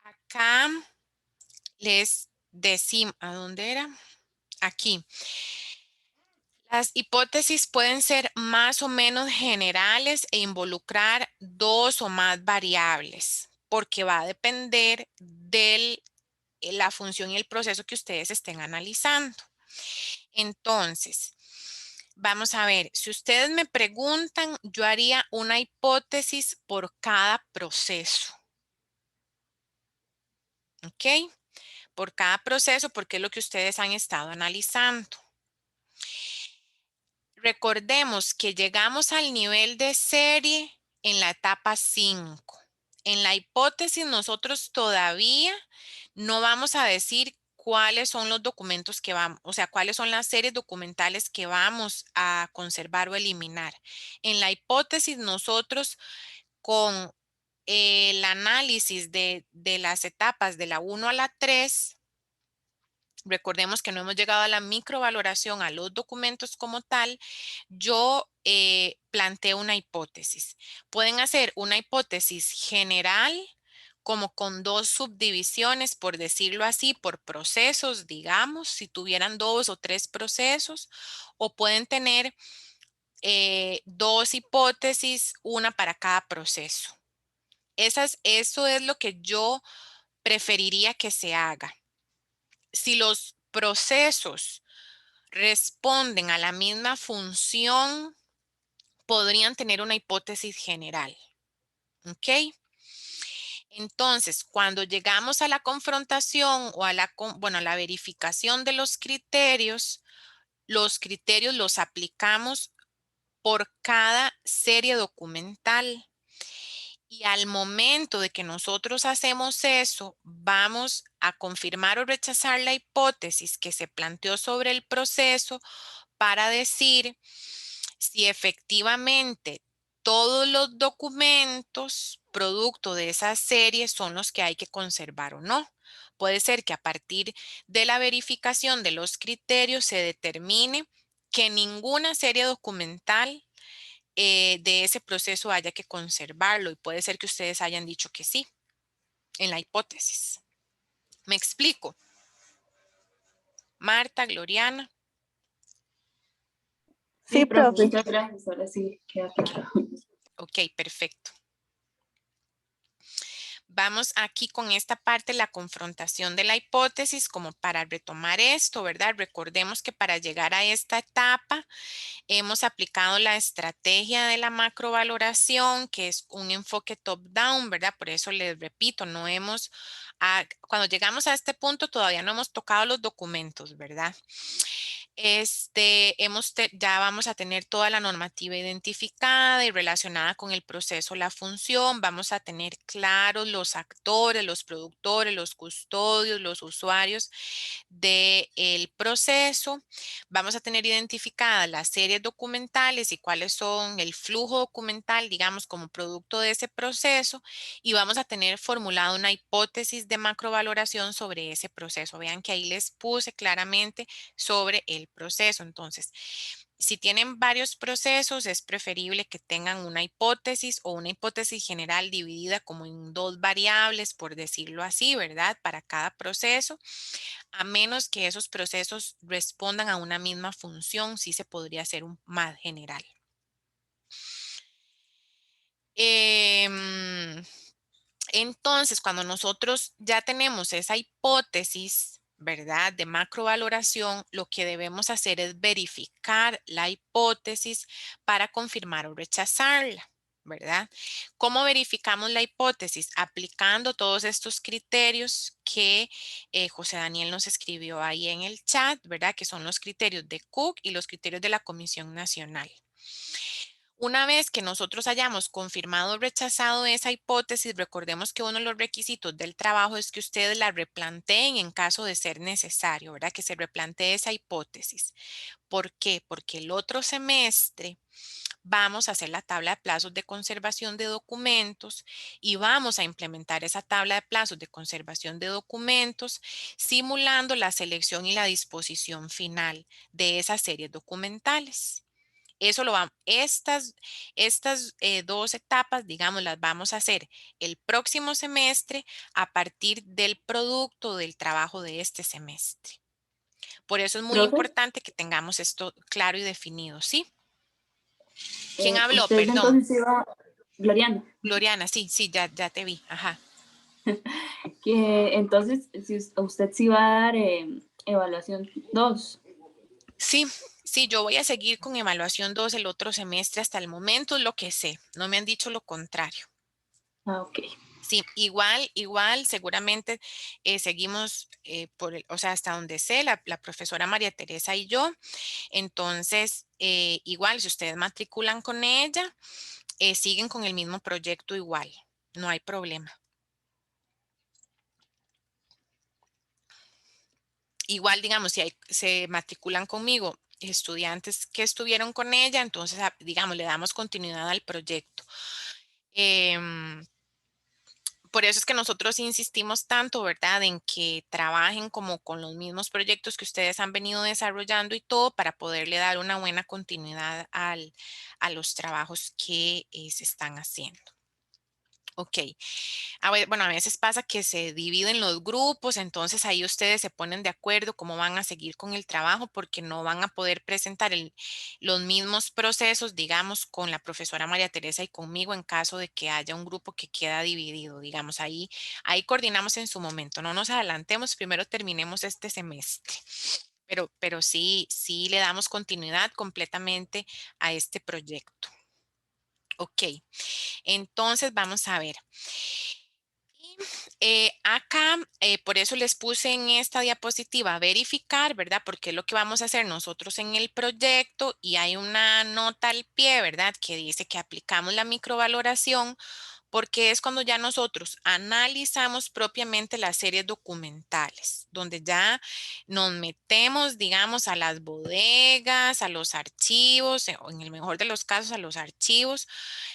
Acá les decimos, ¿a dónde era? Aquí. Las hipótesis pueden ser más o menos generales e involucrar dos o más variables, porque va a depender de la función y el proceso que ustedes estén analizando. Entonces, vamos a ver, si ustedes me preguntan, yo haría una hipótesis por cada proceso, ¿ok? Por cada proceso, porque es lo que ustedes han estado analizando. Recordemos que llegamos al nivel de serie en la etapa 5. En la hipótesis nosotros todavía no vamos a decir cuáles son los documentos que vamos, o sea, cuáles son las series documentales que vamos a conservar o eliminar. En la hipótesis nosotros con el análisis de las etapas de la 1 a la 3. Recordemos que no hemos llegado a la microvaloración, a los documentos como tal. Yo planteo una hipótesis. Pueden hacer una hipótesis general como con dos subdivisiones, por decirlo así, por procesos, digamos, si tuvieran 2 o 3 procesos, o pueden tener dos hipótesis, una para cada proceso. Eso es lo que yo preferiría que se haga. Si los procesos responden a la misma función, podrían tener una hipótesis general. ¿Ok? Entonces, cuando llegamos a la confrontación o a a la verificación de los criterios los aplicamos por cada serie documental. Y al momento de que nosotros hacemos eso, vamos a confirmar o rechazar la hipótesis que se planteó sobre el proceso para decir si efectivamente todos los documentos producto de esa serie son los que hay que conservar o no. Puede ser que a partir de la verificación de los criterios se determine que ninguna serie documental de ese proceso haya que conservarlo y puede ser que ustedes hayan dicho que sí en la hipótesis. ¿Me explico? Marta, Gloriana. Sí, Sí, profe, profe. muchas gracias. Ahora sí queda claro. Ok, perfecto. Vamos aquí con esta parte, la confrontación de la hipótesis, como para retomar esto, ¿verdad? Recordemos que para llegar a esta etapa hemos aplicado la estrategia de la macrovaloración, que es un enfoque top-down, ¿verdad? Por eso les repito, cuando llegamos a este punto todavía no hemos tocado los documentos, ¿verdad? Ya vamos a tener toda la normativa identificada y relacionada con el proceso, la función. Vamos a tener claros los actores, los productores, los custodios, los usuarios del proceso. Vamos a tener identificadas las series documentales y cuáles son el flujo documental, digamos, como producto de ese proceso. Y vamos a tener formulado una hipótesis de macrovaloración sobre ese proceso. Vean que ahí les puse claramente sobre el proceso. Entonces, si tienen varios procesos, es preferible que tengan una hipótesis o una hipótesis general dividida como en 2 variables, por decirlo así, ¿verdad? Para cada proceso, a menos que esos procesos respondan a una misma función, sí se podría hacer un más general. Em, entonces, cuando nosotros ya tenemos esa hipótesis, ¿verdad? De macrovaloración, lo que debemos hacer es verificar la hipótesis para confirmar o rechazarla, ¿verdad? ¿Cómo verificamos la hipótesis? Aplicando todos estos criterios que José Daniel nos escribió ahí en el chat, ¿verdad? Que son los criterios de Cook y los criterios de la Comisión Nacional. Una vez que nosotros hayamos confirmado o rechazado esa hipótesis, recordemos que uno de los requisitos del trabajo es que ustedes la replanteen en caso de ser necesario, ¿verdad? Que se replantee esa hipótesis. ¿Por qué? Porque el otro semestre vamos a hacer la tabla de plazos de conservación de documentos y vamos a implementar esa tabla de plazos de conservación de documentos simulando la selección y la disposición final de esas series documentales. Estas 2 etapas, digamos, las vamos a hacer el próximo semestre a partir del producto del trabajo de este semestre. Por eso es muy Profe, importante que tengamos esto claro y definido, ¿sí? ¿Quién habló? usted Perdón. entonces iba, Gloriana, Gloriana, sí, sí, ya te vi. Ajá. que entonces si usted sí va a dar evaluación 2. Sí, sí, yo voy a seguir con evaluación 2 el otro semestre hasta el momento, es lo que sé. No me han dicho lo contrario. Ah, ok. Sí, igual, seguramente seguimos o sea, hasta donde sé, la profesora María Teresa y yo. Entonces, igual, si ustedes matriculan con ella, siguen con el mismo proyecto igual, no hay problema. Igual, digamos, si se matriculan conmigo estudiantes que estuvieron con ella, entonces, digamos, le damos continuidad al proyecto. Em, Por eso es que nosotros insistimos tanto, ¿verdad? En que trabajen como con los mismos proyectos que ustedes han venido desarrollando y todo para poderle dar una buena continuidad a los trabajos que se están haciendo. Ok. Bueno, a veces pasa que se dividen los grupos, entonces ahí ustedes se ponen de acuerdo cómo van a seguir con el trabajo porque no van a poder presentar los mismos procesos, digamos, con la profesora María Teresa y conmigo en caso de que haya un grupo que queda dividido, digamos, ahí coordinamos en su momento. No nos adelantemos, primero terminemos este semestre. Pero sí, sí le damos continuidad completamente a este proyecto. Ok, entonces vamos a ver. Y, acá, por eso les puse en esta diapositiva verificar, ¿verdad? Porque es lo que vamos a hacer nosotros en el proyecto y hay una nota al pie, ¿verdad? Que dice que aplicamos la microvaloración porque es cuando ya nosotros analizamos propiamente las series documentales, donde ya nos metemos, digamos, a las bodegas, a los archivos, o en el mejor de los casos, a los archivos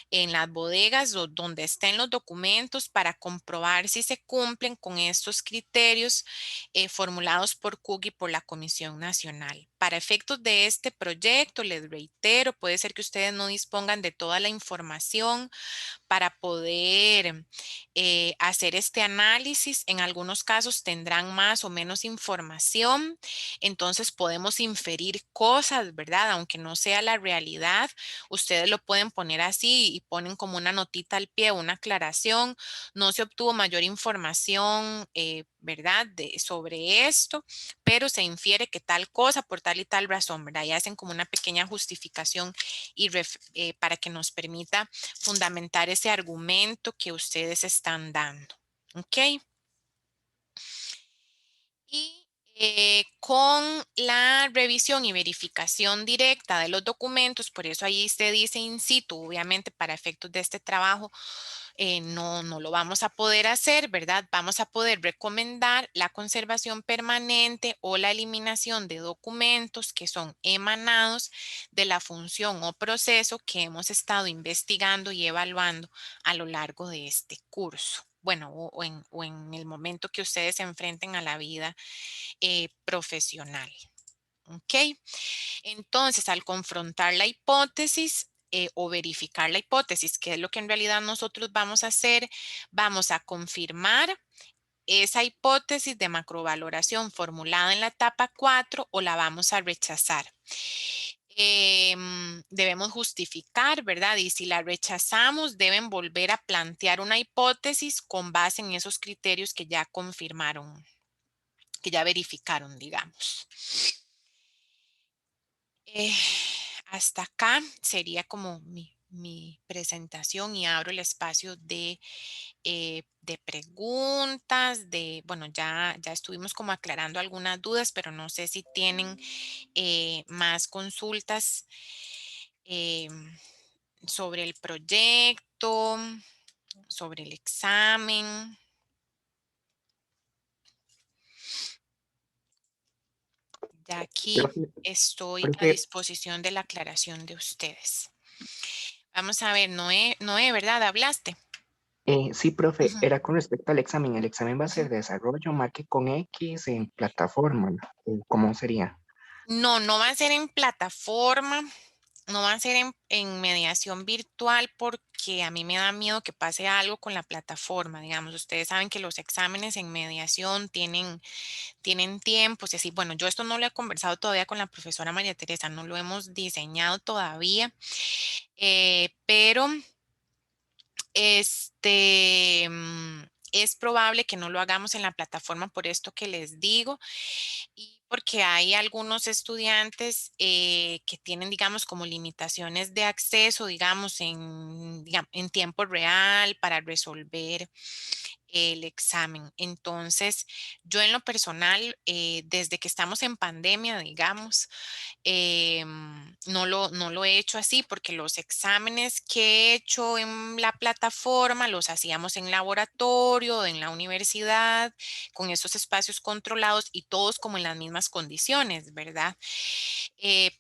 en las bodegas o donde estén los documentos para comprobar si se cumplen con estos criterios formulados por Cook y por la Comisión Nacional. Para efectos de este proyecto, les reitero, puede ser que ustedes no dispongan de toda la información para poder hacer este análisis. En algunos casos tendrán más o menos información, entonces podemos inferir cosas, ¿verdad? Aunque no sea la realidad, ustedes lo pueden poner así y ponen como una notita al pie, una aclaración. No se obtuvo mayor información, ¿verdad? Sobre esto, pero se infiere que tal cosa por tal y tal razón, ¿verdad? Y hacen como una pequeña justificación y para que nos permita fundamentar ese argumento que ustedes están dando. ¿Ok? Y con la revisión y verificación directa de los documentos, por eso ahí se dice in situ, obviamente para efectos de este trabajo, no lo vamos a poder hacer, ¿verdad? Vamos a poder recomendar la conservación permanente o la eliminación de documentos que son emanados de la función o proceso que hemos estado investigando y evaluando a lo largo de este curso. Bueno, o en el momento que ustedes se enfrenten a la vida profesional. ¿Ok? Entonces, al confrontar la hipótesis o verificar la hipótesis, que es lo que en realidad nosotros vamos a hacer, vamos a confirmar esa hipótesis de macrovaloración formulada en la etapa 4 o la vamos a rechazar. Debemos justificar, ¿verdad? Y si la rechazamos, deben volver a plantear una hipótesis con base en esos criterios que ya confirmaron, que ya verificaron, digamos. Eh, Hasta acá sería como mi presentación y abro el espacio de preguntas, bueno, ya estuvimos como aclarando algunas dudas, pero no sé si tienen más consultas sobre el proyecto, sobre el examen. Ya aquí Profe, estoy a profe, disposición de la aclaración de ustedes. Vamos a ver, Noé, ¿verdad? ¿Hablaste? sí, profe, Ujú, era con respecto al examen. El examen va a ujú. ser desarrollo, marque con X en plataforma, ¿no? ¿Cómo sería? No, no va a ser en plataforma, no va a ser en mediación virtual porque a mí me da miedo que pase algo con la plataforma, digamos. Ustedes saben que los exámenes en mediación tienen tiempos y así. Bueno, yo esto no lo he conversado todavía con la profesora María Teresa, no lo hemos diseñado todavía, pero es probable que no lo hagamos en la plataforma por esto que les digo y porque hay algunos estudiantes que tienen, digamos, como limitaciones de acceso, digamos, en tiempo real para resolver el examen. Entonces, yo en lo personal, desde que estamos en pandemia, digamos, no lo he hecho así porque los exámenes que he hecho en la plataforma los hacíamos en laboratorio, en la universidad, con esos espacios controlados y todos como en las mismas condiciones, ¿verdad?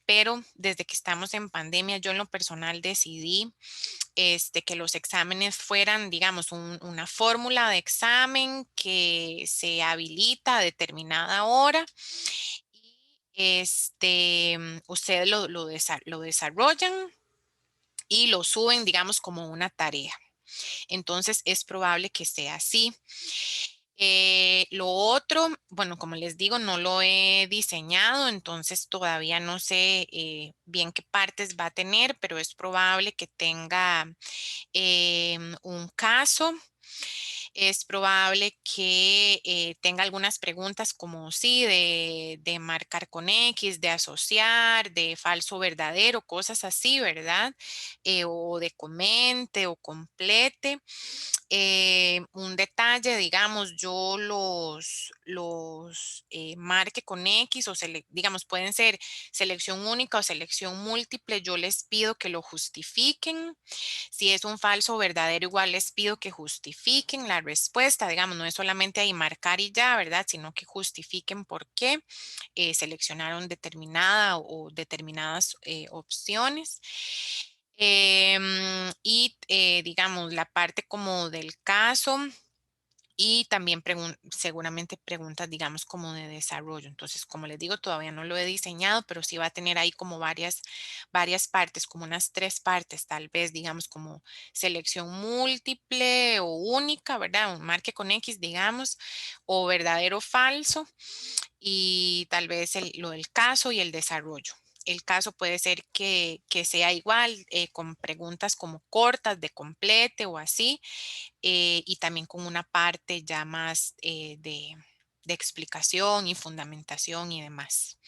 Pero desde que estamos en pandemia, yo en lo personal decidí que los exámenes fueran, digamos, una fórmula de examen que se habilita a determinada hora y ustedes lo desarrollan y lo suben, digamos, como una tarea. Entonces es probable que sea así. Lo otro, bueno, como les digo, no lo he diseñado, entonces todavía no sé bien qué partes va a tener, pero es probable que tenga un caso. Es probable que tenga algunas preguntas como sí, de marcar con X, de asociar, de falso verdadero, cosas así, ¿verdad? O de comente o complete. Un detalle, digamos, yo los marque con X o digamos, pueden ser selección única o selección múltiple. Yo les pido que lo justifiquen. Si es un falso o verdadero, igual les pido que justifiquen la respuesta. Digamos, no es solamente ahí marcar y ya, ¿verdad? Sino que justifiquen por qué seleccionaron determinada o determinadas opciones. Y digamos, la parte como del caso y también seguramente preguntas, digamos, como de desarrollo. Entonces, como les digo, todavía no lo he diseñado, pero sí va a tener ahí como varias partes, como unas 3 partes, tal vez, digamos, como selección múltiple o única, ¿verdad? Un marque con X, digamos, o verdadero o falso, y tal vez lo del caso y el desarrollo. El caso puede ser que sea igual, con preguntas como cortas, de complete o así, y también con una parte ya más de explicación y fundamentación y demás.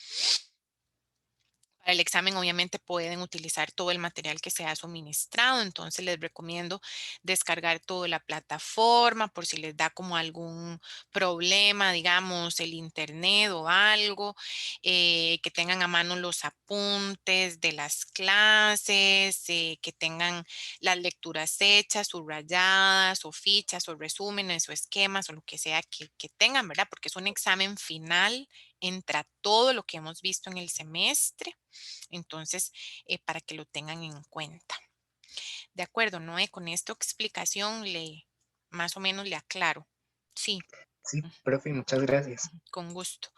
Para el examen, obviamente, pueden utilizar todo el material que se ha suministrado, entonces les recomiendo descargar toda la plataforma por si les da como algún problema, digamos, el internet o algo, que tengan a mano los apuntes de las clases, que tengan las lecturas hechas, subrayadas o fichas o resúmenes o esquemas o lo que sea que tengan, ¿verdad? Porque es un examen final, entra todo lo que hemos visto en el semestre. Entonces, para que lo tengan en cuenta. De acuerdo, Noé, con esta explicación más o menos le aclaro. Sí, Sí, profe, muchas gracias. con gusto.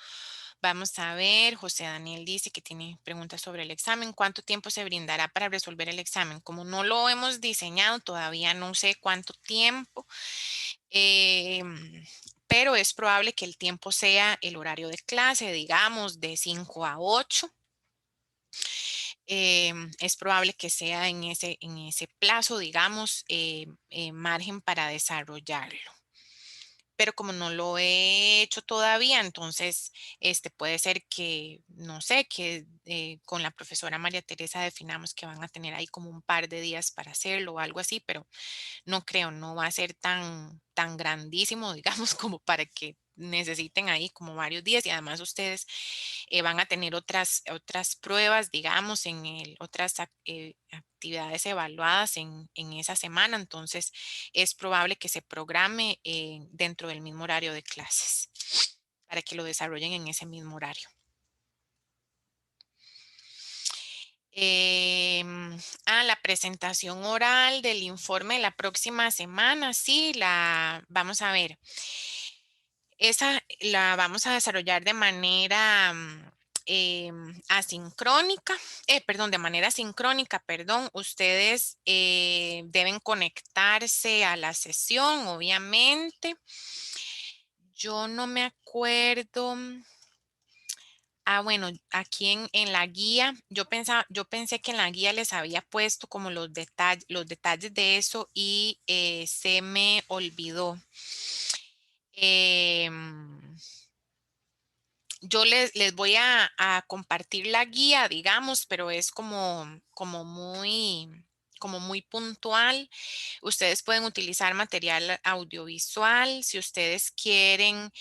Vamos a ver, José Daniel dice que tiene preguntas sobre el examen. ¿Cuánto tiempo se brindará para resolver el examen? Como no lo hemos diseñado, todavía no sé cuánto tiempo, pero es probable que el tiempo sea el horario de clase, digamos, de 5 a 8. Es probable que sea en ese plazo, digamos, margen para desarrollarlo. Pero como no lo he hecho todavía, entonces puede ser que, no sé, que con la profesora María Teresa definamos que van a tener ahí como un par de días para hacerlo o algo así, pero no creo, no va a ser tan grandísimo, digamos, como para que necesiten ahí como varios días, y además ustedes van a tener otras pruebas, digamos, otras actividades evaluadas en esa semana, entonces es probable que se programe dentro del mismo horario de clases para que lo desarrollen en ese mismo horario. La presentación oral del informe de la próxima semana, sí, vamos a ver. Esa la vamos a desarrollar de manera asincrónica, perdón, de manera sincrónica, perdón. Ustedes deben conectarse a la sesión, obviamente. Yo no me acuerdo. Bueno, aquí en la guía, yo pensé que en la guía les había puesto como los detalles de eso y se me olvidó. Em, yo les voy a compartir la guía, digamos, pero es como muy puntual. Ustedes pueden utilizar material audiovisual. Si ustedes quieren,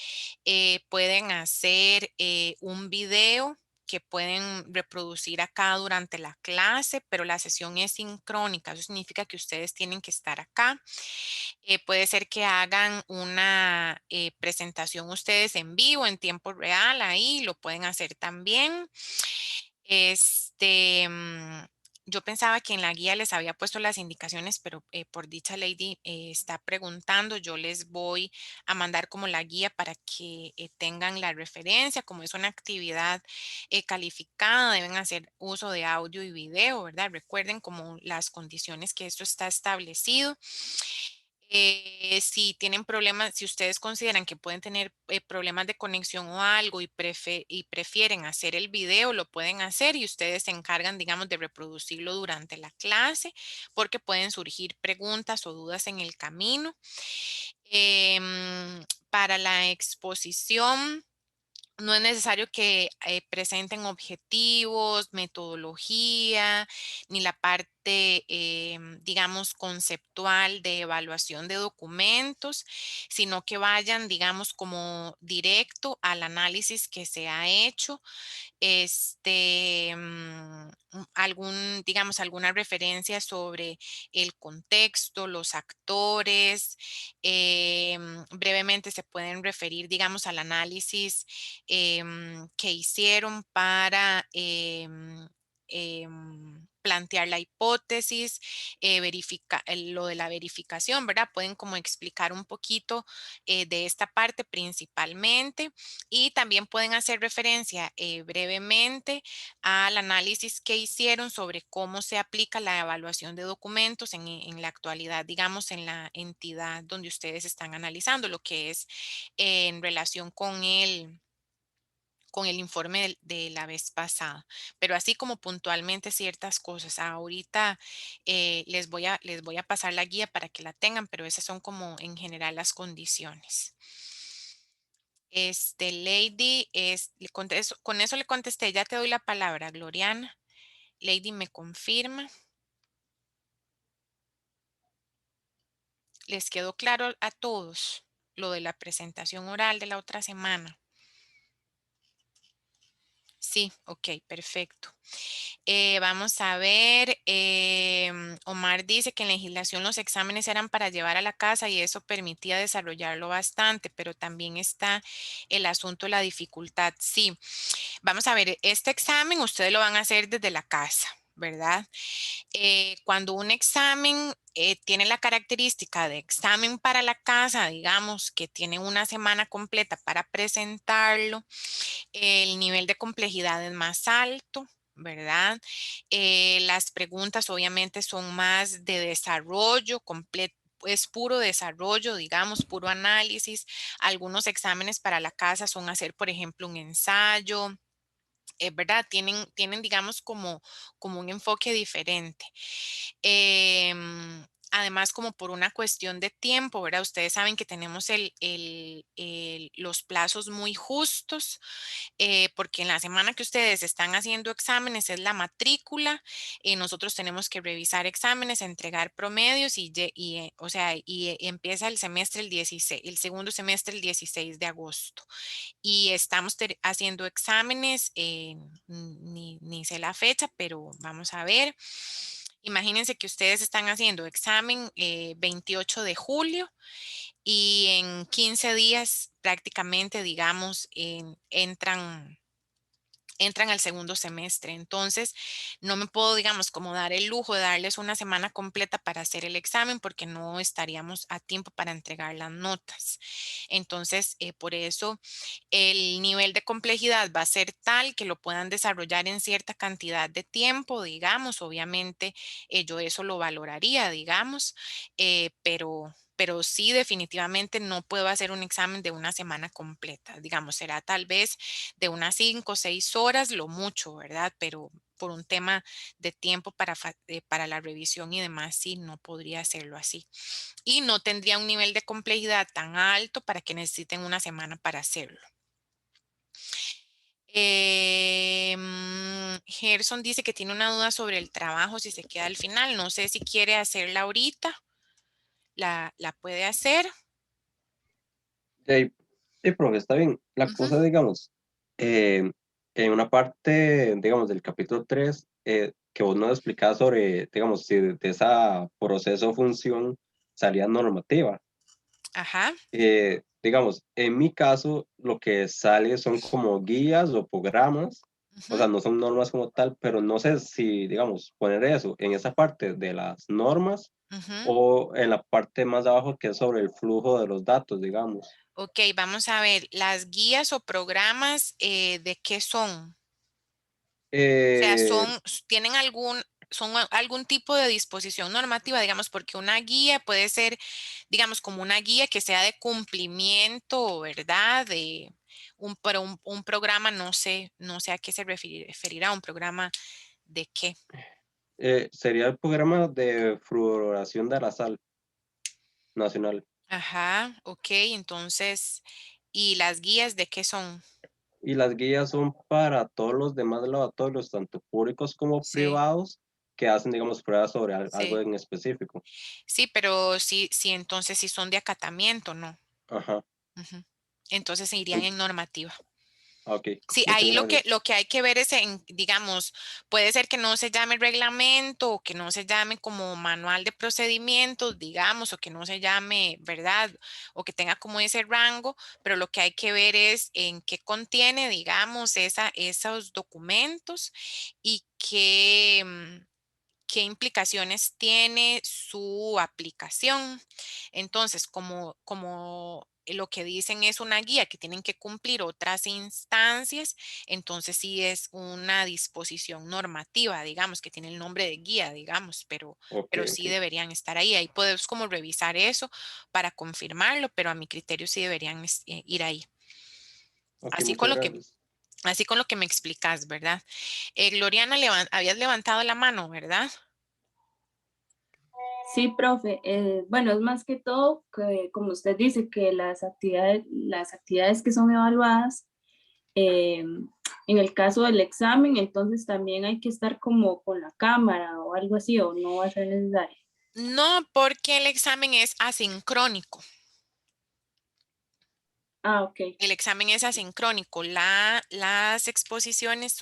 pueden hacer un video que pueden reproducir acá durante la clase, pero la sesión es sincrónica. Eso significa que ustedes tienen que estar acá. Puede ser que hagan una presentación ustedes en vivo, en tiempo real, ahí lo pueden hacer también. Este, mm, yo pensaba que en la guía les había puesto las indicaciones, pero por dicha Lady está preguntando, yo les voy a mandar como la guía para que tengan la referencia, como es una actividad calificada, deben hacer uso de audio y video, ¿verdad? Recuerden como las condiciones que esto está establecido. Si tienen problemas, si ustedes consideran que pueden tener problemas de conexión o algo y prefieren hacer el video, lo pueden hacer y ustedes se encargan, digamos, de reproducirlo durante la clase porque pueden surgir preguntas o dudas en el camino. Para la exposición. No es necesario que presenten objetivos, metodología, ni la parte, digamos, conceptual de evaluación de documentos, sino que vayan, digamos, como directo al análisis que se ha hecho digamos, alguna referencia sobre el contexto, los actores. Brevemente se pueden referir, digamos, al análisis que hicieron para plantear la hipótesis, lo de la verificación, ¿verdad? Pueden como explicar un poquito de esta parte principalmente y también pueden hacer referencia brevemente al análisis que hicieron sobre cómo se aplica la evaluación de documentos en la actualidad, digamos, en la entidad donde ustedes están analizando, lo que es en relación con el informe de la vez pasada, pero así como puntualmente ciertas cosas. Ahorita les voy a pasar la guía para que la tengan, pero esas son como en general las condiciones. Lady, con eso le contesté, ya te doy la palabra, Gloriana. Lady me confirma. ¿Les quedó claro a todos lo de la presentación oral de la otra semana? Sí, ok, perfecto. Vamos a ver, Omar dice que en legislación los exámenes eran para llevar a la casa y eso permitía desarrollarlo bastante, pero también está el asunto de la dificultad. Sí, vamos a ver, este examen ustedes lo van a hacer desde la casa, ¿verdad? Cuando un examen tiene la característica de examen para la casa, digamos que tiene una semana completa para presentarlo, el nivel de complejidad es más alto, ¿verdad? Las preguntas obviamente son más de desarrollo completo. Es puro desarrollo, digamos, puro análisis. Algunos exámenes para la casa son hacer, por ejemplo, un ensayo, ¿verdad? Digamos, como un enfoque diferente. Además, como por una cuestión de tiempo, ¿verdad? Ustedes saben que tenemos los plazos muy justos, porque en la semana que ustedes están haciendo exámenes es la matrícula, nosotros tenemos que revisar exámenes, entregar promedios o sea, empieza el semestre el 16, el segundo semestre el 16 de agosto y estamos haciendo exámenes, ni sé la fecha, pero vamos a ver. Imagínense que ustedes están haciendo examen 28 de julio y en 15 días prácticamente, digamos, entran al segundo semestre. Entonces, no me puedo, digamos, como dar el lujo de darles una semana completa para hacer el examen porque no estaríamos a tiempo para entregar las notas. Entonces, por eso el nivel de complejidad va a ser tal que lo puedan desarrollar en cierta cantidad de tiempo, digamos. Obviamente, yo eso lo valoraría, digamos, pero sí, definitivamente no puedo hacer un examen de una semana completa. Digamos, será tal vez de unas 5 o 6 horas, lo mucho, ¿verdad? Pero por un tema de tiempo para la revisión y demás, sí, no podría hacerlo así. Y no tendría un nivel de complejidad tan alto para que necesiten una semana para hacerlo. Gerson dice que tiene una duda sobre el trabajo si se queda al final. No sé si quiere hacerla ahorita. La puede hacer. Sí, sí, profe, está bien. La Ujú. cosa, digamos, en una parte, digamos, del capítulo 3 que vos nos explicabas sobre, digamos, si de esa proceso o función salía normativa. Ajá. Digamos, en mi caso, lo que sale son como guías o programas O sea, Ujú. no son normas como tal, pero no sé si, digamos, poner eso en esa parte de las normas Ujú. o en la parte más abajo que es sobre el flujo de los datos, digamos. Ok, vamos a ver, las guías o programas, ¿de qué son? O sea, Eh, tienen algún tipo de disposición normativa, digamos, porque una guía puede ser, digamos, como una guía que sea de cumplimiento, ¿verdad? Pero un programa, no sé a qué se referirá, un programa de qué. sería el programa de fluoración de la sal nacional. Ajá, ok, entonces, ¿y las guías de qué son? Y las guías son para todos los demás laboratorios, tanto públicos como Sí, privados, que hacen, digamos, pruebas sobre algo sí, en específico. sí, pero sí, sí, entonces sí son de acatamiento, ¿no? Ajá. Ujú. Entonces se irían En- en normativa. ok, Sí, muchas ahí lo que, gracias. lo que hay que ver es digamos, puede ser que no se llame reglamento o que no se llame como manual de procedimientos, digamos, o que no se llame, ¿verdad? O que tenga como ese rango, pero lo que hay que ver es en qué contiene, digamos, esos documentos y qué implicaciones tiene su aplicación. Entonces, como lo que dicen es una guía que tienen que cumplir otras instancias, entonces sí es una disposición normativa, digamos, que tiene el nombre de guía, digamos, pero, Ok, pero ok. sí deberían estar ahí. Ahí podemos como revisar eso para confirmarlo, pero a mi criterio sí deberían ir ahí. Ok, Así con muchas lo que, gracias. así con lo que me explicas, ¿verdad? Gloriana, habías levantado la mano, ¿verdad? Sí, profe. Bueno, es más que todo que, como usted dice, que las actividades que son evaluadas, eh, en el caso del examen, entonces también hay que estar como con la cámara o algo así, o no va a ser necesario. No, porque el examen es asincrónico. Ah, ok. El examen es asincrónico. Las exposiciones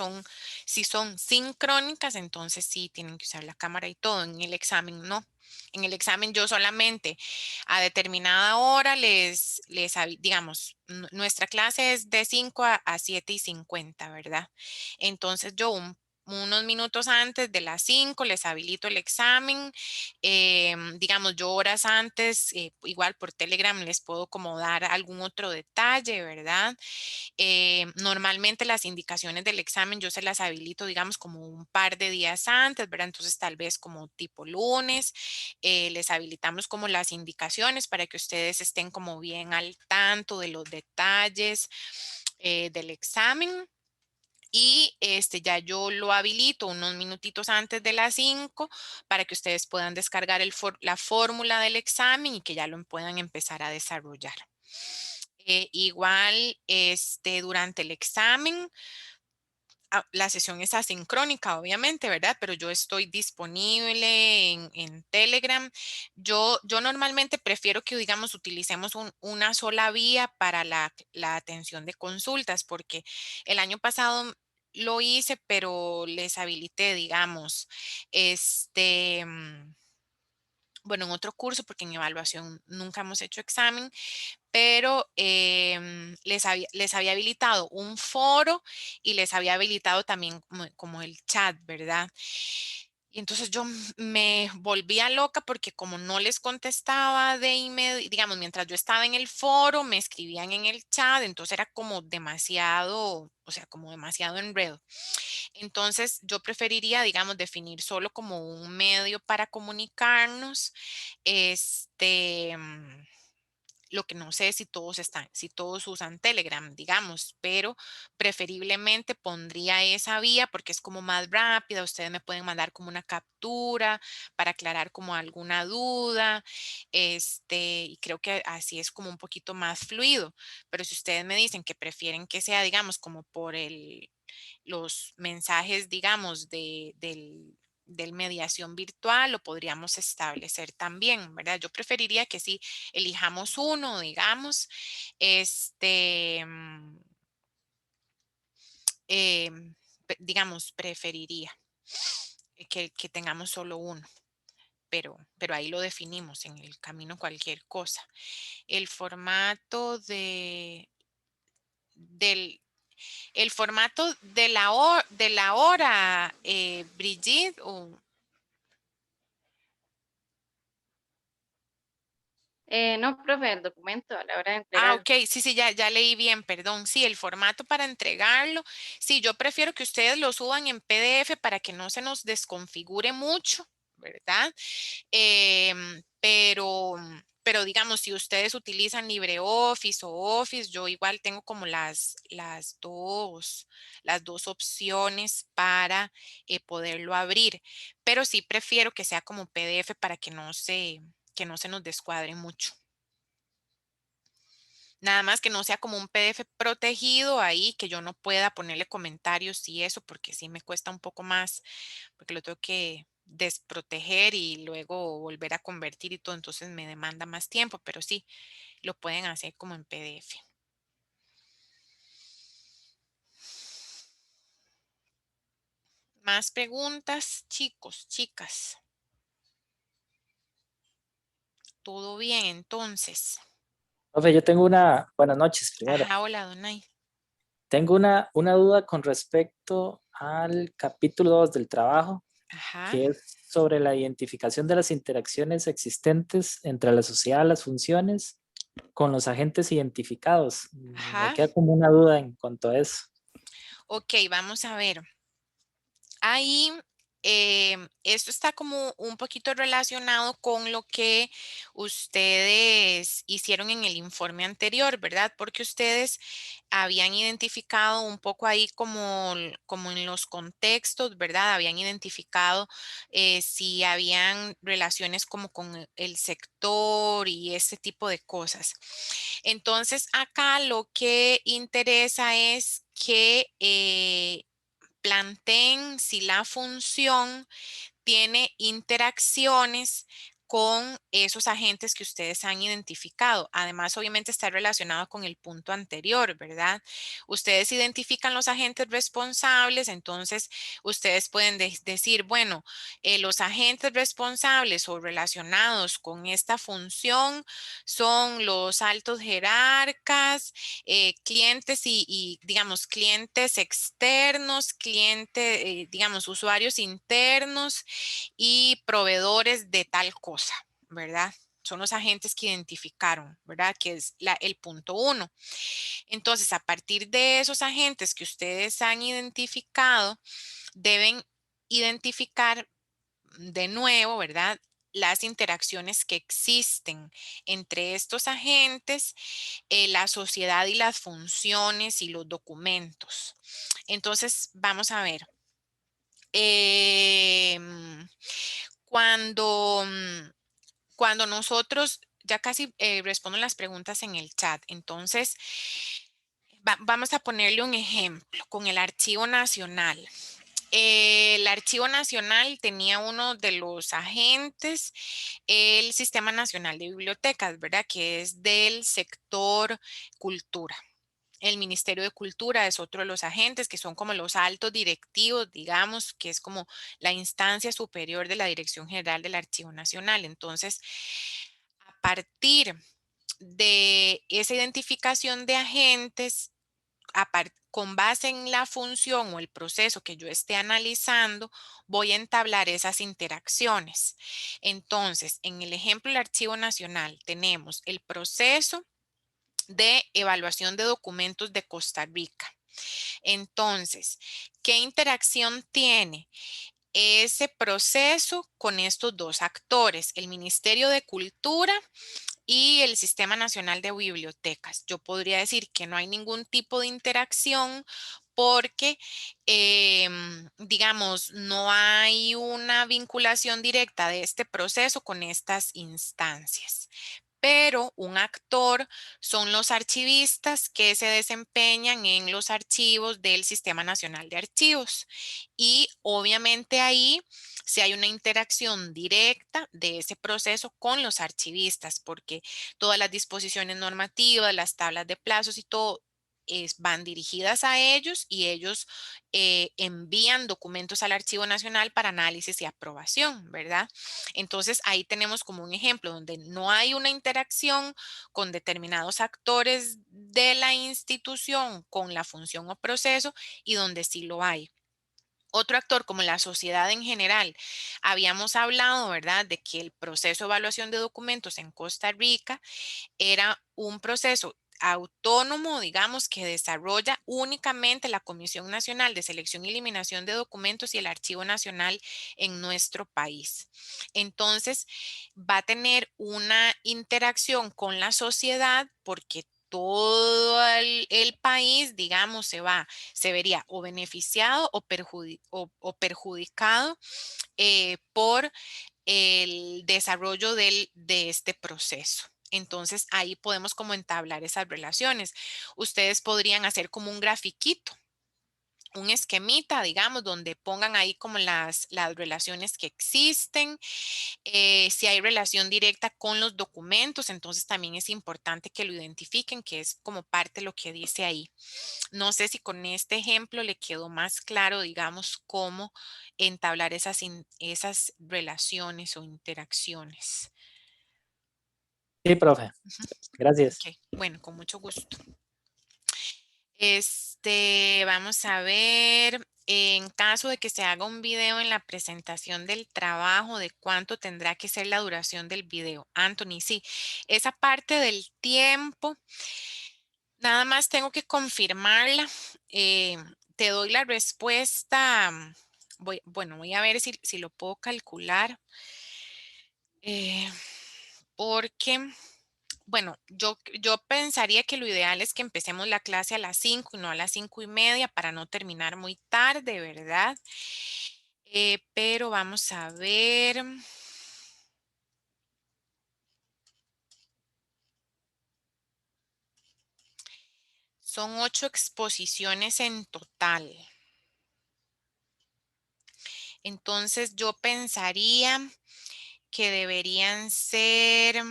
si son sincrónicas, entonces sí tienen que usar la cámara y todo. En el examen no. En el examen yo solamente a determinada hora digamos, nuestra clase es de 5 a 7:50, ¿verdad? Entonces yo unos minutos antes de las 5 les habilito el examen. Digamos, yo horas antes, igual por Telegram les puedo como dar algún otro detalle, ¿verdad? Normalmente las indicaciones del examen yo se las habilito, digamos, como un par de días antes, ¿verdad? Entonces tal vez como tipo lunes, les habilitamos como las indicaciones para que ustedes estén como bien al tanto de los detalles del examen. Y ya yo lo habilito unos minutitos antes de las 5 para que ustedes puedan descargar la fórmula del examen y que ya lo puedan empezar a desarrollar. Igual, durante el examen, la sesión es asincrónica, obviamente, ¿verdad? Pero yo estoy disponible en Telegram. Yo normalmente prefiero que, digamos, utilicemos una sola vía para la atención de consultas, porque el año pasado lo hice, pero les habilité, digamos, bueno, en otro curso, porque en evaluación nunca hemos hecho examen, pero les había habilitado un foro y les había habilitado también como el chat, ¿verdad? Y entonces yo me volvía loca porque como no les contestaba de inmediato, digamos, mientras yo estaba en el foro, me escribían en el chat, entonces era como demasiado, o sea, como demasiado enredo. Entonces yo preferiría, digamos, definir solo como un medio para comunicarnos, este... mm, lo que no sé es si todos usan Telegram, digamos, pero preferiblemente pondría esa vía porque es como más rápida. Ustedes me pueden mandar como una captura para aclarar como alguna duda. Y creo que así es como un poquito más fluido. Pero si ustedes me dicen que prefieren que sea, digamos, como por los mensajes, digamos, del mediación virtual, lo podríamos establecer también, ¿verdad? Yo preferiría que sí elijamos uno, digamos, este, mm, digamos, preferiría que tengamos solo uno, pero ahí lo definimos en el camino cualquier cosa. El formato del el formato de la hora, Brigitte, o... No, profe, el documento a la hora de Ah, entregarlo. ok, sí, sí, ya leí bien, perdón. Sí, el formato para entregarlo. Sí, yo prefiero que ustedes lo suban en PDF para que no se nos desconfigure mucho, ¿verdad? Pero digamos, si ustedes utilizan LibreOffice o Office, yo igual tengo como las dos opciones para poderlo abrir. Pero sí prefiero que sea como PDF para que no se nos descuadre mucho. Nada más que no sea como un PDF protegido ahí, que yo no pueda ponerle comentarios y eso, porque sí me cuesta un poco más, porque lo tengo que desproteger y luego volver a convertir y todo, entonces me demanda más tiempo, pero sí, lo pueden hacer como en PDF. Más preguntas, chicos, chicas. ¿Todo bien entonces? Profe, yo tengo buenas noches primero. Ajá, hola, Donay. Tengo una duda con respecto al capítulo 2 del trabajo, Ajá, que es sobre la identificación de las interacciones existentes entre la sociedad, las funciones, con los agentes identificados. Me ajá. queda como una duda en cuanto a eso. Ok, vamos a ver. Ahí, esto está como un poquito relacionado con lo que ustedes hicieron en el informe anterior, ¿verdad? Porque ustedes habían identificado un poco ahí como en los contextos, ¿verdad? Habían identificado si habían relaciones como con el sector y ese tipo de cosas. Entonces, acá lo que interesa es que planteen si la función tiene interacciones con esos agentes que ustedes han identificado. Además, obviamente está relacionado con el punto anterior, ¿verdad? Ustedes identifican los agentes responsables, entonces ustedes pueden decir, bueno, los agentes responsables o relacionados con esta función son los altos jerarcas, clientes digamos, clientes externos, digamos, usuarios internos y proveedores de tal cosa, ¿verdad? Son los agentes que identificaron, ¿verdad? Que es el punto 1. Entonces, a partir de esos agentes que ustedes han identificado, deben identificar de nuevo, ¿verdad? Las interacciones que existen entre estos agentes, la sociedad y las funciones y los documentos. Entonces, vamos a ver. Cuando, cuando nosotros, ya casi respondo las preguntas en el chat, entonces vamos a ponerle un ejemplo con el Archivo Nacional. El Archivo Nacional tenía uno de los agentes, el Sistema Nacional de Bibliotecas, ¿verdad? Que es del sector cultura. El Ministerio de Cultura es otro de los agentes que son como los altos directivos, digamos, que es como la instancia superior de la Dirección General del Archivo Nacional. Entonces, a partir de esa identificación de agentes, con base en la función o el proceso que yo esté analizando, voy a entablar esas interacciones. Entonces, en el ejemplo del Archivo Nacional tenemos el proceso de evaluación de documentos de Costa Rica. Entonces, ¿qué interacción tiene ese proceso con estos dos actores, el Ministerio de Cultura y el Sistema Nacional de Bibliotecas? Yo podría decir que no hay ningún tipo de interacción porque, digamos, no hay una vinculación directa de este proceso con estas instancias. Pero un actor son los archivistas que se desempeñan en los archivos del Sistema Nacional de Archivos. Y obviamente ahí si hay una interacción directa de ese proceso con los archivistas, porque todas las disposiciones normativas, las tablas de plazos y todo van dirigidas a ellos y ellos envían documentos al Archivo Nacional para análisis y aprobación, ¿verdad? Entonces ahí tenemos como un ejemplo donde no hay una interacción con determinados actores de la institución con la función o proceso y donde sí lo hay. Otro actor, como la sociedad en general, habíamos hablado, ¿verdad?, de que el proceso de evaluación de documentos en Costa Rica era un proceso autónomo, digamos, que desarrolla únicamente la Comisión Nacional de Selección y Eliminación de Documentos y el Archivo Nacional en nuestro país. Entonces, va a tener una interacción con la sociedad porque todo el país, digamos, se vería o beneficiado o perjudicado por el desarrollo de este proceso. Entonces ahí podemos como entablar esas relaciones. Ustedes podrían hacer como un grafiquito, un esquemita, digamos, donde pongan ahí como las relaciones que existen. Si hay relación directa con los documentos, entonces también es importante que lo identifiquen, que es como parte de lo que dice ahí. No sé si con este ejemplo le quedó más claro, digamos, cómo entablar esas relaciones o interacciones. Sí, profe. Ujú. Gracias. Ok, bueno, con mucho gusto. Vamos a ver, en caso de que se haga un video en la presentación del trabajo, ¿de cuánto tendrá que ser la duración del video? Anthony, sí, esa parte del tiempo, nada más tengo que confirmarla. Te doy la respuesta. Voy a ver si lo puedo calcular. Porque, bueno, yo pensaría que lo ideal es que empecemos la clase a las 5 y no a las 5:30 para no terminar muy tarde, ¿verdad? Pero vamos a ver. Son 8 exposiciones en total. Entonces yo pensaría que deberían ser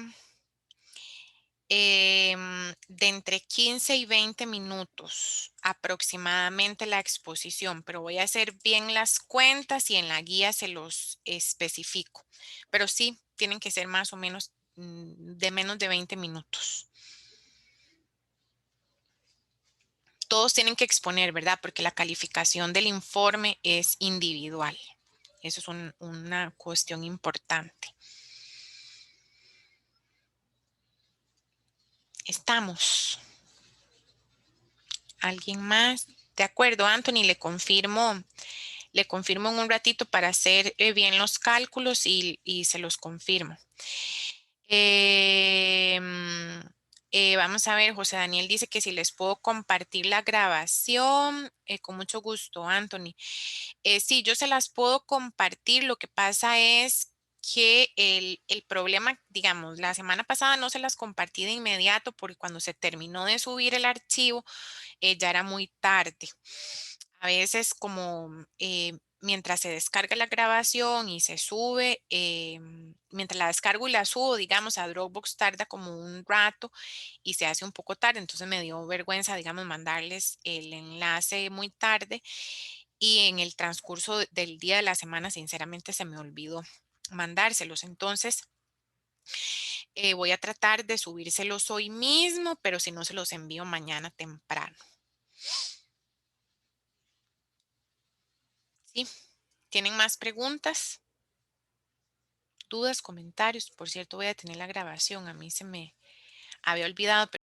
de entre 15 y 20 minutos aproximadamente la exposición, pero voy a hacer bien las cuentas y en la guía se los especifico. Pero sí, tienen que ser más o menos de menos de 20 minutos. Todos tienen que exponer, ¿verdad? Porque la calificación del informe es individual. Eso es una cuestión importante. Estamos. ¿Alguien más? De acuerdo, Anthony, le confirmo en un ratito para hacer bien los cálculos y se los confirmo. Vamos a ver, José Daniel dice que si les puedo compartir la grabación, con mucho gusto, Anthony. Sí, yo se las puedo compartir. Lo que pasa es que el problema, digamos, la semana pasada no se las compartí de inmediato porque cuando se terminó de subir el archivo, ya era muy tarde. A veces como mientras se descarga la grabación y se sube, mientras la descargo y la subo, digamos, a Dropbox tarda como un rato y se hace un poco tarde. Entonces me dio vergüenza, digamos, mandarles el enlace muy tarde y en el transcurso del día de la semana, sinceramente, se me olvidó mandárselos. Entonces, voy a tratar de subírselos hoy mismo, pero si no, se los envío mañana temprano. ¿Sí? ¿Tienen más preguntas? ¿Dudas, comentarios? Por cierto, voy a tener la grabación. A mí se me había olvidado.